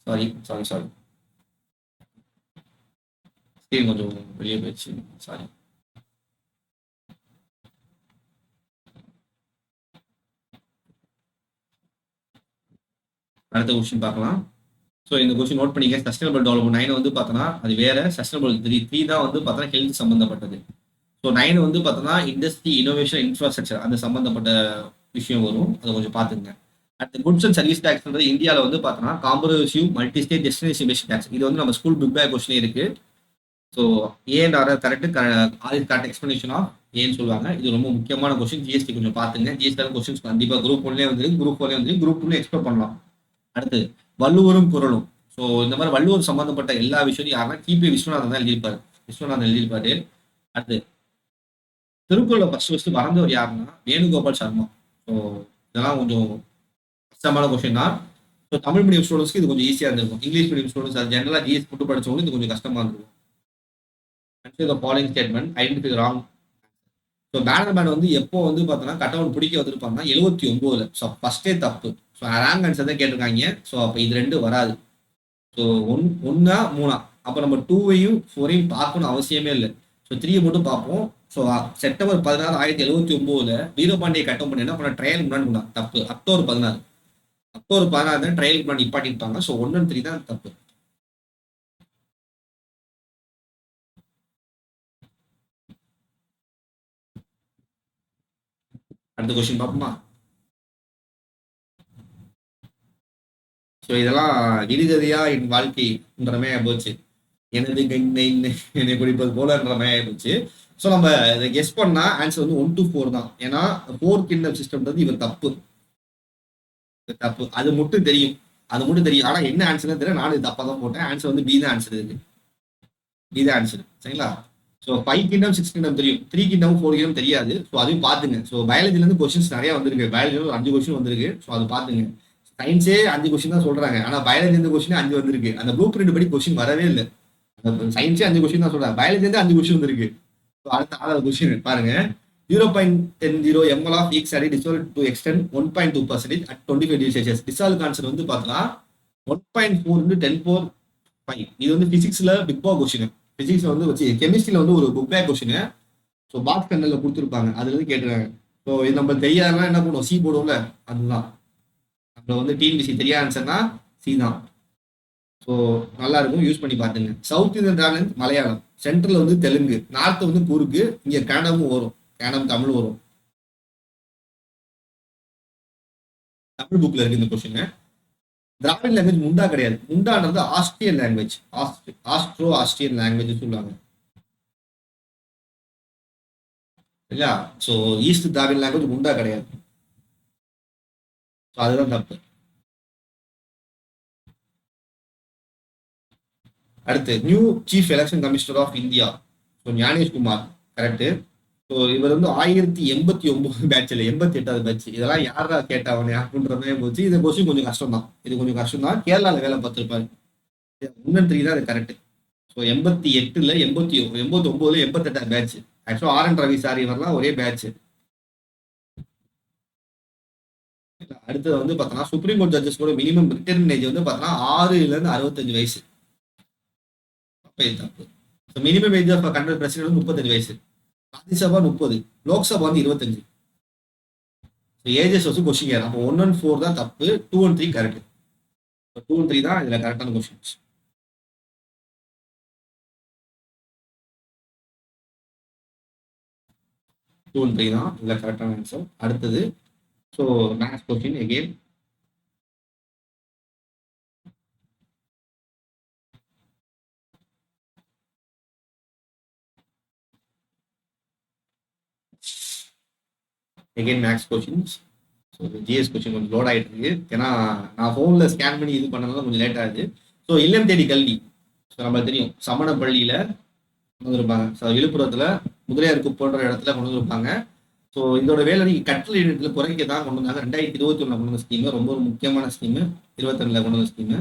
சாரி. ஸ்க்ரீன் கொஞ்சம் வெளியே போயிடுச்சு. சாரி. அடுத்த கொஸ்டின் பார்க்கலாம். ஸோ இந்த கொஸ்டின் நோட் பண்ணிக்க. சஸ்டைனபிள் டெவலப்மெண்ட் 9 வந்து பார்த்தோன்னா அது வேற. சஸ்டைனபிள் 3 தான் வந்து பார்த்தோன்னா ஹெல்த் சம்பந்தப்பட்டது. ஸோ 9 வந்து பார்த்தோன்னா இண்டஸ்ட்ரி இனோவேஷன் இன்ஃப்ராஸ்ட்ரக்சர் அந்த சம்பந்தப்பட்ட விஷயம் வரும். அதை கொஞ்சம் பார்த்துங்க. அடுத்து குட்ஸ் அண்ட் சர்வீஸ் டேக்ஸ்ன்றது இந்தியாவில் வந்து பார்த்தோன்னா comprehensive multi state destination based tax. இது வந்து நம்ம ஸ்கூல் புக் பேக் கொஸ்டினே இருக்கு. So A and R correct all correct explanation of ஏன்னு சொல்லுவாங்க. இது ரொம்ப முக்கியமான கொஸ்டின். ஜிஎஸ்டி கொஞ்சம் பார்த்துங்க. ஜிஎஸ்டி கொஸ்டின்ஸ் கண்டிப்பாக குரூப் 1லேயே வந்து குரூப் 4லேயே வந்து குரூப் 2 எக்ஸ்ப்ளோர் பண்ணலாம். அடுத்து வள்ளுவரும் குறளும். ஸோ இந்த மாதிரி வள்ளுவர் சம்பந்தப்பட்ட எல்லா விஷயத்தையும் யாருன்னா கிபி விஸ்வநாதன் தான் எழுதியிருப்பாரு. அடுத்து திருக்குறளை ஃபர்ஸ்ட் மறந்தவர் யாருன்னா வேணுகோபால் சர்மா. ஸோ இதெல்லாம் கொஞ்சம் கஷ்டமான கொஸ்டின் தான். ஸோ தமிழ் மீடியம் ஸ்டூடெண்ட்ஸ்க்கு இது கொஞ்சம் ஈஸியாக இருந்திருக்கும். இங்கிலீஷ் மீடியம் ஸ்டூடெண்ட்ஸ் அது ஜென்ரலாக ஜிஎஸ் போட்டு படிச்சவங்களுக்கு இது கொஞ்சம் கஷ்டமா இருந்திருக்கும். Following statement identify wrong. So banner man வந்து எப்போ வந்து பார்த்தோன்னா கட்டவுன் பிடிக்க வந்திருப்பாங்கன்னா 79. ஸோ ஃபர்ஸ்டே தப்பு. ஸோ ராங் ஆன்சர் தான் கேட்டிருக்காங்க. ஸோ அப்போ இது 2 வராது. ஸோ 1 3 அப்போ நம்ம 2வையும் 4ஐயும் பார்க்கணும் அவசியமே இல்லை. ஸோ 3 மட்டும் பார்ப்போம். ஸோ செப்டம்பர் 16 1979 வீரபாண்டிய கட்டம் பண்ணி என்ன பண்ண ட்ரையல் முன்னாடி தப்பு. அக்டோபர் 16 தான் ட்ரையல் முன்னாடி நிப்பாட்டிருப்பாங்க. ஸோ 1 and 3 தான் தப்பு. அடுத்த கொஸ்டின் பார்ப்போமா? ஸோ இதெல்லாம் விடுகதையா என் வாழ்க்கைன்றமே போச்சு. எனது என்னை குடிப்பது போலன்ற மாதிரி போச்சு. ஸோ நம்ம இதை கெஸ் பண்ணா ஆன்சர் வந்து 1 to 4 தான். ஏன்னா 4 கிங்டம் சிஸ்டம் வந்து இவர் தப்பு. அது மட்டும் தெரியும். ஆனா என்ன ஆன்சர் தெரியல. நானும் தப்பா தான் போட்டேன். ஆன்சர் வந்து பி தான் ஆன்சர் இருக்கு. பி தான் ஆன்சர். சரிங்களா? ஸோ 5 கிங்டம் 6 கிங்டம் தெரியும். 3 கிங்டம் 4 கிங்டம் தெரியாது. ஸோ அதையும் பார்த்துங்க. ஸோ பயாலஜில இருந்து கொஸ்டின்ஸ் நிறைய வந்திருக்கு. பயாலஜில ஒரு 5 கொஸ்டின் வந்திருக்கு. ஸோ அதை பார்த்துங்க. சயின்ஸே 5 கொஸ்டின் தான் சொல்றாங்க. ஆனா பயாலஜி இருந்து கொஸ்டின் 5 வந்திருக்கு. அந்த குரூப் 2 படி கொஸ்டின் வரவே இல்லை. சயின்ஸே 5 கொஸ்டின் தான் சொல்றாங்க. பயாலஜி இருந்து 5 கொஸ்டின் வந்திருக்கு. அடுத்த 6வது கொஸ்டின் பாருங்க. 0.10 ml of X added dissolved to extend 1.2% at 25 degrees Celsius. Dissolve answer வந்து பார்த்தா 1.4 into 10⁵. இது வந்து பிசிக்ஸ்ல பிக் பா கொஸ்டின். பிசிக்ஸ்ல வந்து வச்சு கெமிஸ்ட்ரியில வந்து ஒரு book back question. So box கண்டல்ல கொடுத்துருப்பாங்க. அதுல இருந்து கேட்டுருக்காங்க. ஸோ இது நம்ம தெரியாதுன்னா என்ன பண்ணுவோம்? சி போடுவோம்ல, அதுதான் நம்ம வந்து டிஎன்பிசி தெரியாத ஆன்சர்னா சி தான். ஸோ நல்லா இருக்கும், யூஸ் பண்ணி பார்த்துங்க. சவுத் இந்தியன் டிராவலன்ஸ் மலையாளம், சென்ட்ரல் வந்து தெலுங்கு, நார்த் வந்து குறுக்கு, இங்க கன்னடமும் வரும். கன்னடம் தமிழ் வரும். தமிழ் புக்ல இருக்கு இந்த கொஸ்டின். திராவிட லாங்குவேஜ் முண்டா கிடையாது. முண்டான்றது Austrian language. Astro Austrian language சொல்லுவாங்க. இல்லையா? ஸோ ஈஸ்ட் திராவிட லாங்குவேஜ் முண்டா கிடையாது. ஸோ அதுதான் தப்பு. அடுத்து new chief election commissioner of India. So Gyanesh Kumar correct. So இவர் வந்து 1089 பேட்ச்ல 88வது பேட்ச். இதெல்லாம் யாரா கேட்டவனே அப்படின்ற மாதிரி போச்சு. இந்த கொஸ்டின் கொஞ்சம் கஷ்டம் தான். இது கொஞ்சம் கஷ்டம் தான். கேரளாவில் வேலை பார்த்துருப்பாரு. 1 and 3 தான் அது கரெக்ட். ஸோ 88ல 89ல 88வது பேட்ச். ஆக்சுவலா ஆர்.என். ரவி சார் இவரெல்லாம் ஒரே பேட்ச். அடுத்தது வந்து பார்த்தோன்னா சுப்ரீம் கோர்ட் ஜட்ஜஸ் கூட மினிமம் ரிட்டையர்மெண்ட் ஏஜ் வந்து பார்த்தோன்னா 6ல இருந்து 65 வயசு. தப்பு. Minimum age of conduct president வந்து 35 வயசு. ராஜ்யசபா 30, லோக்சபா வந்து 25. ஏஜஸ் வச்சு கொஸ்டின் கேட்கலாம். அப்போ 1 and 4 தான் தப்பு. 2 and 3 கரெக்ட். 2 and 3 தான் இதுல கரெக்டான கொஸ்டின்ஸ். டூ அண்ட் த்ரீ தான் இதுல கரெக்டான ஆன்சர். அடுத்தது so max question again. Again, max questions. GS question கொஞ்சம் லோட் ஆகிட்டு இருக்கு. ஏன்னா நான் ஃபோனில் ஸ்கேன் பண்ணி இது பண்ணனால கொஞ்சம் லேட் ஆகுது. ஸோ இல்லம் தேடி கல்வி, ஸோ நம்மளுக்கு தெரியும் சமணப்பள்ளியில் கொண்டு வந்திருப்பாங்க. ஸோ விழுப்புரத்தில் முதலியார் குப்போன்ற இடத்துல கொண்டு வந்திருப்பாங்க. ஸோ இதோட வேலை கற்றல் இடத்துல குறைக்க தான் கொண்டு வந்தாங்க. 2021 கொண்டு வந்த ஸ்கீமு, ரொம்ப ஒரு முக்கியமான ஸ்கீமு. 22 கொண்டு வந்த ஸ்கீமு.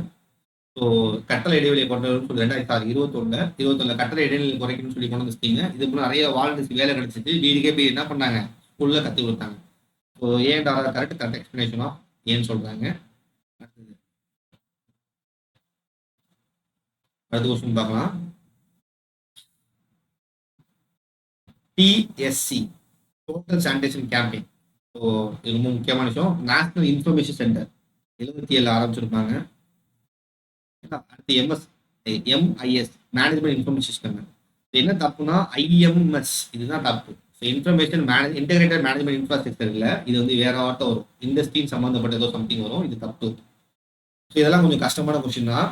ஸோ கட்டளை இடைவெளியை கொண்டு வரணும்னு சொல்லி 2021 கட்டளை இடைவெளி குறைக்கணும்னு சொல்லி கொண்டு வந்த ஸ்கீமு. இதுக்கு நிறைய வாலண்டியர்ஸ்க்கு வேலை கிடைச்சிட்டு வீடுக்கே போய் என்ன பண்ணாங்க, ஸ்கூல்ல கற்றுக் கொடுத்தாங்க. ஸோ ஏன்டா கரெக்ட் எக்ஸ்பிளனேஷனா ஏன்னு சொல்றாங்க. அடுத்த கொஸ்டின் பார்க்கலாம். DSC, total sanitation campaign. So இது ரொம்ப முக்கியமான விஷயம். National information centre 77 ஆரம்பிச்சிருப்பாங்க. அடுத்து எம்ஐஎஸ், மேனேஜ்மெண்ட் இன்ஃபர்மேஷன் சிஸ்டம். என்ன தப்புனா ஐஎம்எஸ், இதுதான் தப்பு. இன்ஃபர்மேஷன் இன்டெகிரேட்டட் மேனேஜ்மெண்ட் இன்ஃப்ராஸ்ட்ரக்சர் இல்லை, இது வந்து வேற ஆட்டம் வரும். இண்டஸ்ட்ரியின் சம்மந்தப்பட்ட ஏதோ சம்திங் வரும், இது தப்பு. ஸோ இதெல்லாம் கொஞ்சம் கஷ்டமான கொஸ்டின் தான்.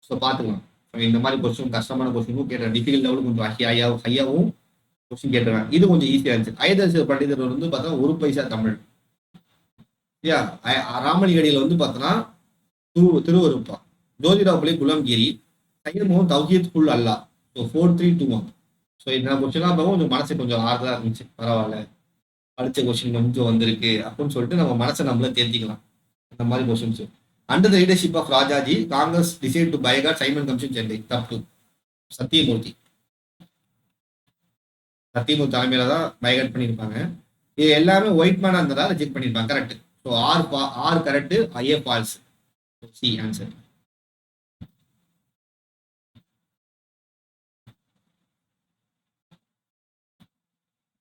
ஸோ பார்த்துக்கலாம். இந்த மாதிரி கொஸ்டின் கஷ்டமான கொஸ்டினும் கேட்டேன். டிஃபிகல்ட் லெவலும் கொஞ்சம் ஹையாகவும் கொஸ்டின் கேட்டுருவேன். இது கொஞ்சம் ஈஸியாக இருந்துச்சு. ஐதர்ச பண்டிதர் வந்து பார்த்தா 1 பைசா தமிழ். ராமலிங்கடியில் வந்து பார்த்தோன்னா திருவருப்பா, ஜோதிராவ் பிள்ளை குலம்கிரி, கையமும் தௌஹீத் குல் அல்லா. ஸோ 4321. ஸோ இந்த கொஸ்டின்லாம் பார்க்கும் கொஞ்சம் மனசு கொஞ்சம் ஆறுதலாக இருந்துச்சு. பரவாயில்ல, படித்த கொஸ்டின் கொஞ்சம் வந்திருக்கு அப்படின்னு சொல்லிட்டு நம்ம மனசை நம்மளே தேர்த்திக்கலாம். இந்த மாதிரி questions. Under the leadership of Rajaji, Congress decide to boycott Simon commission Chennai. தப்பு. சத்தியமூர்த்தி தலைமையில தான் பைகாட் பண்ணியிருப்பாங்க. இது எல்லாமே ஒயிட் மேனா இருந்ததா ரிஜெக்ட் பண்ணியிருப்பாங்க. Correct. So R correct, I A false. C answer.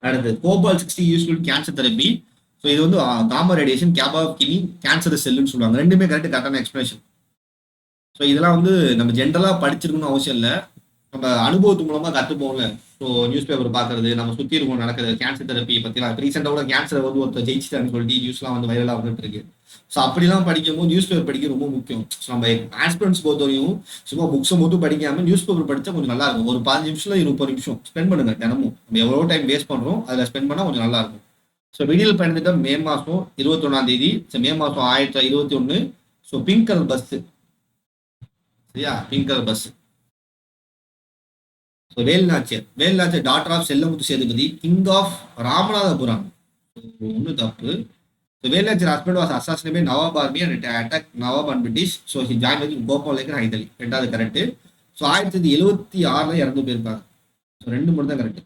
அடுத்து cobalt 60 useful cancer therapy. So இது வந்து காமா ரேடியேஷன், கேபா கினி, கேன்சர் செல்லுன்னு சொல்லுவாங்க. ரெண்டுமே கரெக்டான எக்ஸ்பிளேஷன். ஸோ இதெல்லாம் வந்து நம்ம ஜென்ரலாக படிச்சிருக்கணும்னு அவசியம் இல்லை, நம்ம அனுபவத்து மூலமாக கற்றுப்போம்ல. ஸோ நியூஸ் பேப்பர் பார்க்கறது, நம்ம சுற்றி இருக்கும் நடக்குது. கேன்சர் தெரப்பி பற்றிலாம் ரீசெண்டாக கூட கேன்சர் வந்து ஒருத்தர் ஜெயிச்சிட்டான்னு சொல்லிட்டு நியூஸ்லாம் வந்து வைரலாக வந்துட்டு இருக்கு. ஸோ அப்படிலாம் படிக்கும்போது நியூஸ் பேப்பர் படிக்க ரொம்ப முக்கியம். ஸோ நம்ம ஆஸ்பிரன்ஸ் பொறுத்தவரையும் சும்மா புக்ஸை மட்டும் படிக்காமல் நியூஸ் பேப்பர் படித்தா கொஞ்சம் நல்லா இருக்கும். ஒரு 15 நிமிஷம் 30 நிமிஷம் ஸ்பெண்ட் பண்ணுங்க தினமும். நம்ம எவ்வளோ டைம் வேஸ்ட் பண்ணுறோம், அதில் ஸ்பெண்ட் பண்ணால் கொஞ்சம் நல்லா இருக்கும். ஸோ விடியல் பயணத்திட்டம் மே மாதம் 21 ஸோ மே மாதம் 2021. ஸோ பிங்க் கலர் பஸ், சரியா, pink colour bus. So வேல்நாச்சியர் doctor of Sellamuthu Sethupathi, king of Ramanathapuram. ஒன்று தப்பு. So வேல்நாச்சியர் husband was assassinate Nawab army and attack Nawab and British. So he join with Gopal lacquer ஹைதலி. 2வது கரெக்ட். ஸோ 1976 இறந்து போயிருப்பாங்க. So 2 மட்டும் தான் correct.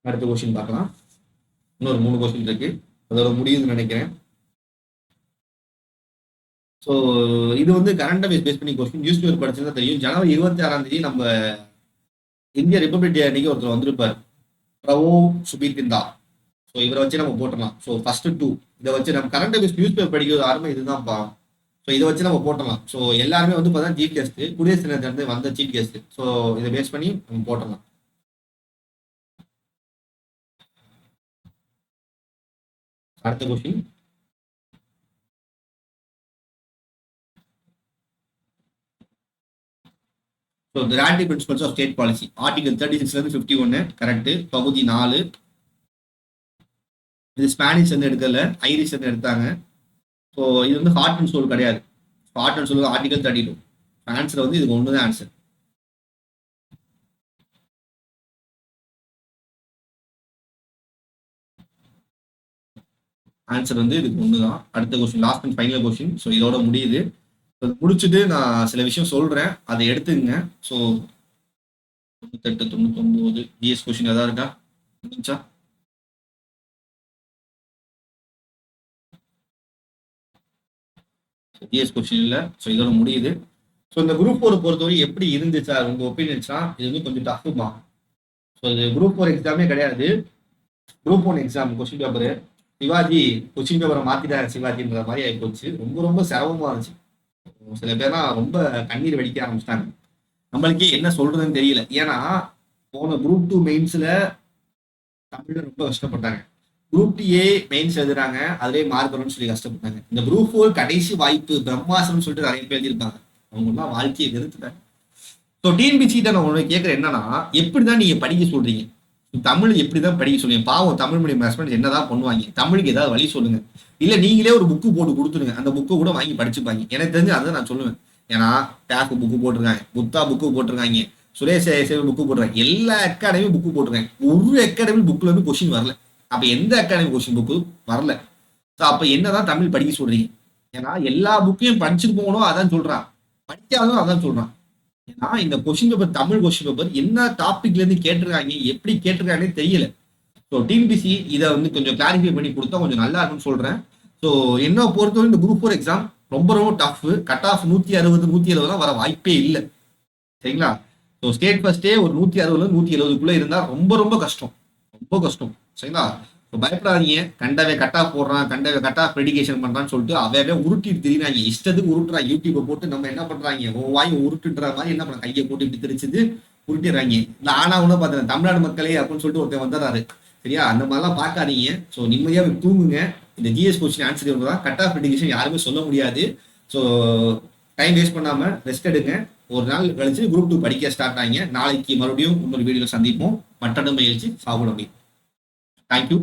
அடுத்த question பார்க்கலாம். இன்னொரு 3 கொஸ்டின் இருக்கு, அதோட முடியுதுன்னு நினைக்கிறேன். ஸோ இது வந்து கரண்ட் அஃபேர்ஸ் பேஸ் பண்ணி கொஸ்டின். நியூஸ் பேப்பர் படிச்சதா தெரியும். ஜனவரி 26 நம்ம இந்திய ரிப்பப்ளிக் டே அன்னைக்கு ஒருத்தர் வந்திருப்பார், பிரவோ சுபீர்கிந்தா. ஸோ இவரை வச்சு நம்ம போட்டலாம். ஸோ ஃபர்ஸ்ட் 2 இதை வச்சு நம்ம கரண்ட் அஃபேர்ஸ் நியூஸ் பேப்பர் படிக்கிறது ஆரம்பம் இதுதான்ப்பா. ஸோ இதை வச்சு நம்ம போட்டலாம். ஸோ எல்லாருமே வந்து பார்த்தா சீஃப் கெஸ்ட், குடியரசு தினத்திலிருந்து வந்த சீஃப் கெஸ்ட். ஸோ இதை பேஸ் பண்ணி நம்ம போட்டலாம். அடுத்த கொஸ்டின். ஸோ கிராண்டி principles of state policy, article 36 51 correct. பகுதி 4. இது ஸ்பானிஷ் வந்து எடுக்கல, ஐரிஷ் வந்து எடுத்தாங்க. ஸோ இது வந்து ஹார்ட் அண்ட் சோல் கிடையாது. Heart and soul article 32. Answer வந்து இதுக்கு ஒன்று தான் ஆன்சர். ஆன்சர் வந்து இதுக்கு ஒன்று தான். அடுத்த question, last and final question. So இதோட முடியுது. முடிச்சுட்டு நான் சில விஷயம் சொல்றேன், அதை எடுத்துங்க. ஸோ 98 99 ஜிஎஸ் கொஸ்டின் ஏதாவது இருக்கா? முடிஞ்சா ஜிஎஸ் கொஸ்டின் இல்லை. ஸோ இதோட முடியுது. ஸோ இந்த குரூப் 4 பொறுத்தவரை எப்படி இருந்துச்சு சார் உங்க ஒப்பீனியன்ஸ்னா? இது வந்து கொஞ்சம் டஃப்மா. ஸோ இது குரூப் 4 எக்ஸாமே கிடையாது, group 1 exam question paper. Shivaji question பேப்பரை மாத்திட்டாங்க சிவாஜின்ற மாதிரி ஆகி போச்சு. ரொம்ப ரொம்ப சிரமமா இருந்துச்சு. சில பேர்லாம் ரொம்ப கண்ணீர் வெடிக்க ஆரம்பிச்சிட்டாங்க. நம்மளுக்கே என்ன சொல்றதுன்னு தெரியல. ஏன்னா போன குரூப் 2 மெயின்ஸ்ல தமிழ்ல ரொம்ப கஷ்டப்பட்டாங்க. குரூப் ஏ மெயின்ஸ் எழுதுறாங்க, அதுலேயே மார்க் வரும்னு சொல்லி கஷ்டப்பட்டாங்க. இந்த குரூப் 4 கடைசி வாய்ப்பு பிரம்மாசனம் சொல்லிட்டு நிறைய பேர் எழுதியிருப்பாங்க. அவங்க எல்லாம் வாழ்க்கையை வெறுத்துட்டாங்க. ஸோ டிஎன்பிசிட்ட நான் உனக்கு கேட்குறேன் என்னன்னா, எப்படிதான் நீங்க படிக்க சொல்றீங்க? தமிழ் எப்படிதான் படிக்க சொல்லுங்க? பாவம் தமிழ் மீடியம் ஹஸ்பண்ட்ஸ் என்னதான் பண்ணுவாங்க? தமிழுக்கு ஏதாவது வழி சொல்லுங்க. இல்ல நீங்களே ஒரு புக்கு போட்டு கொடுத்துருங்க, அந்த புக்கை கூட வாங்கி படிச்சுப்பாங்க. எனக்கு தெரிஞ்சு அதான் நான் சொல்லுவேன். ஏன்னா டேஃப் புக்கு போட்டிருக்காங்க, புத்தா புக்கு போட்டிருக்காங்க, சுரேஷ் புக்கு போட்டிருக்காங்க, எல்லா அகாடமியும் புக்கு போட்டிருக்காங்க. ஒரு அகாடமி புக்ல இருந்து கொஸ்டின் வரல. அப்ப எந்த அகாடமி கொஸ்டின் புக்கு வரல? அப்ப என்னதான் தமிழ் படிக்க சொல்றீங்க? ஏன்னா எல்லா புக்கையும் படிச்சுட்டு போகணும் அதான் சொல்றான், படிக்காதும் அதான் சொல்றான். ஏன்னா இந்த question paper, Tamil question paper என்ன டாபிக்ல இருந்து கேட்டிருக்காங்க, எப்படி கேட்டிருக்காங்கன்னு தெரியல. ஸோ டிஎன்பிசி இதை வந்து கொஞ்சம் கிளாரிஃபை பண்ணி கொடுத்தா கொஞ்சம் நல்லா இருக்கும்னு சொல்றேன். ஸோ என்ன பொறுத்தவரை இந்த குரூப் 4 எக்ஸாம் ரொம்ப ரொம்ப டஃப். கட் ஆஃப் 160 170 வர வாய்ப்பே இல்லை. சரிங்களா? ஸோ ஸ்டேட் ஃபர்ஸ்டே ஒரு 160 170க்குள்ள இருந்தா ரொம்ப ரொம்ப கஷ்டம், ரொம்ப கஷ்டம். சரிங்களா? பயப்படாதீங்க. கண்டவே கட் ஆஃப் போடுறான், கண்டவே கட் ஆஃப் ப்ரெடிகேஷன் பண்றான்னு சொல்லிட்டு அவே உருட்டிட்டு திரிறாங்க, இஷ்டத்துக்கு உருட்டுறாங்க. யூடியூப்பை போட்டு நம்ம என்ன பண்றாங்க, வாய் உருட்டுன்ற மாதிரி என்ன பண்ண, கையை போட்டு இப்படி தெரிச்சுது உருட்டிடுறாங்க. ஆனா ஒன்னும் பார்த்தேன், தமிழ்நாடு மக்களே அப்படின்னு சொல்லிட்டு ஒருத்தர் வந்துடுறாரு. சரியா? அந்த மாதிரிலாம் பார்க்காதீங்க. ஸோ நிம்மதியா தூங்குங்க. இந்த ஜிஎஸ் கொஸ்டின் ஆன்சர் தான். கட் ஆஃப் ப்ரெடிகேஷன் யாருமே சொல்ல முடியாது. ஸோ டைம் வேஸ்ட் பண்ணாம ரெஸ்ட் எடுங்க. ஒரு நாள் கழிச்சு குரூப் 2 படிக்க ஸ்டார்ட் ஆகிங்க. நாளைக்கு மறுபடியும் இன்னொரு வீடியோ சந்திப்போம். மட்டடம் பயிற்சி சாகுடமை. தேங்க்யூ.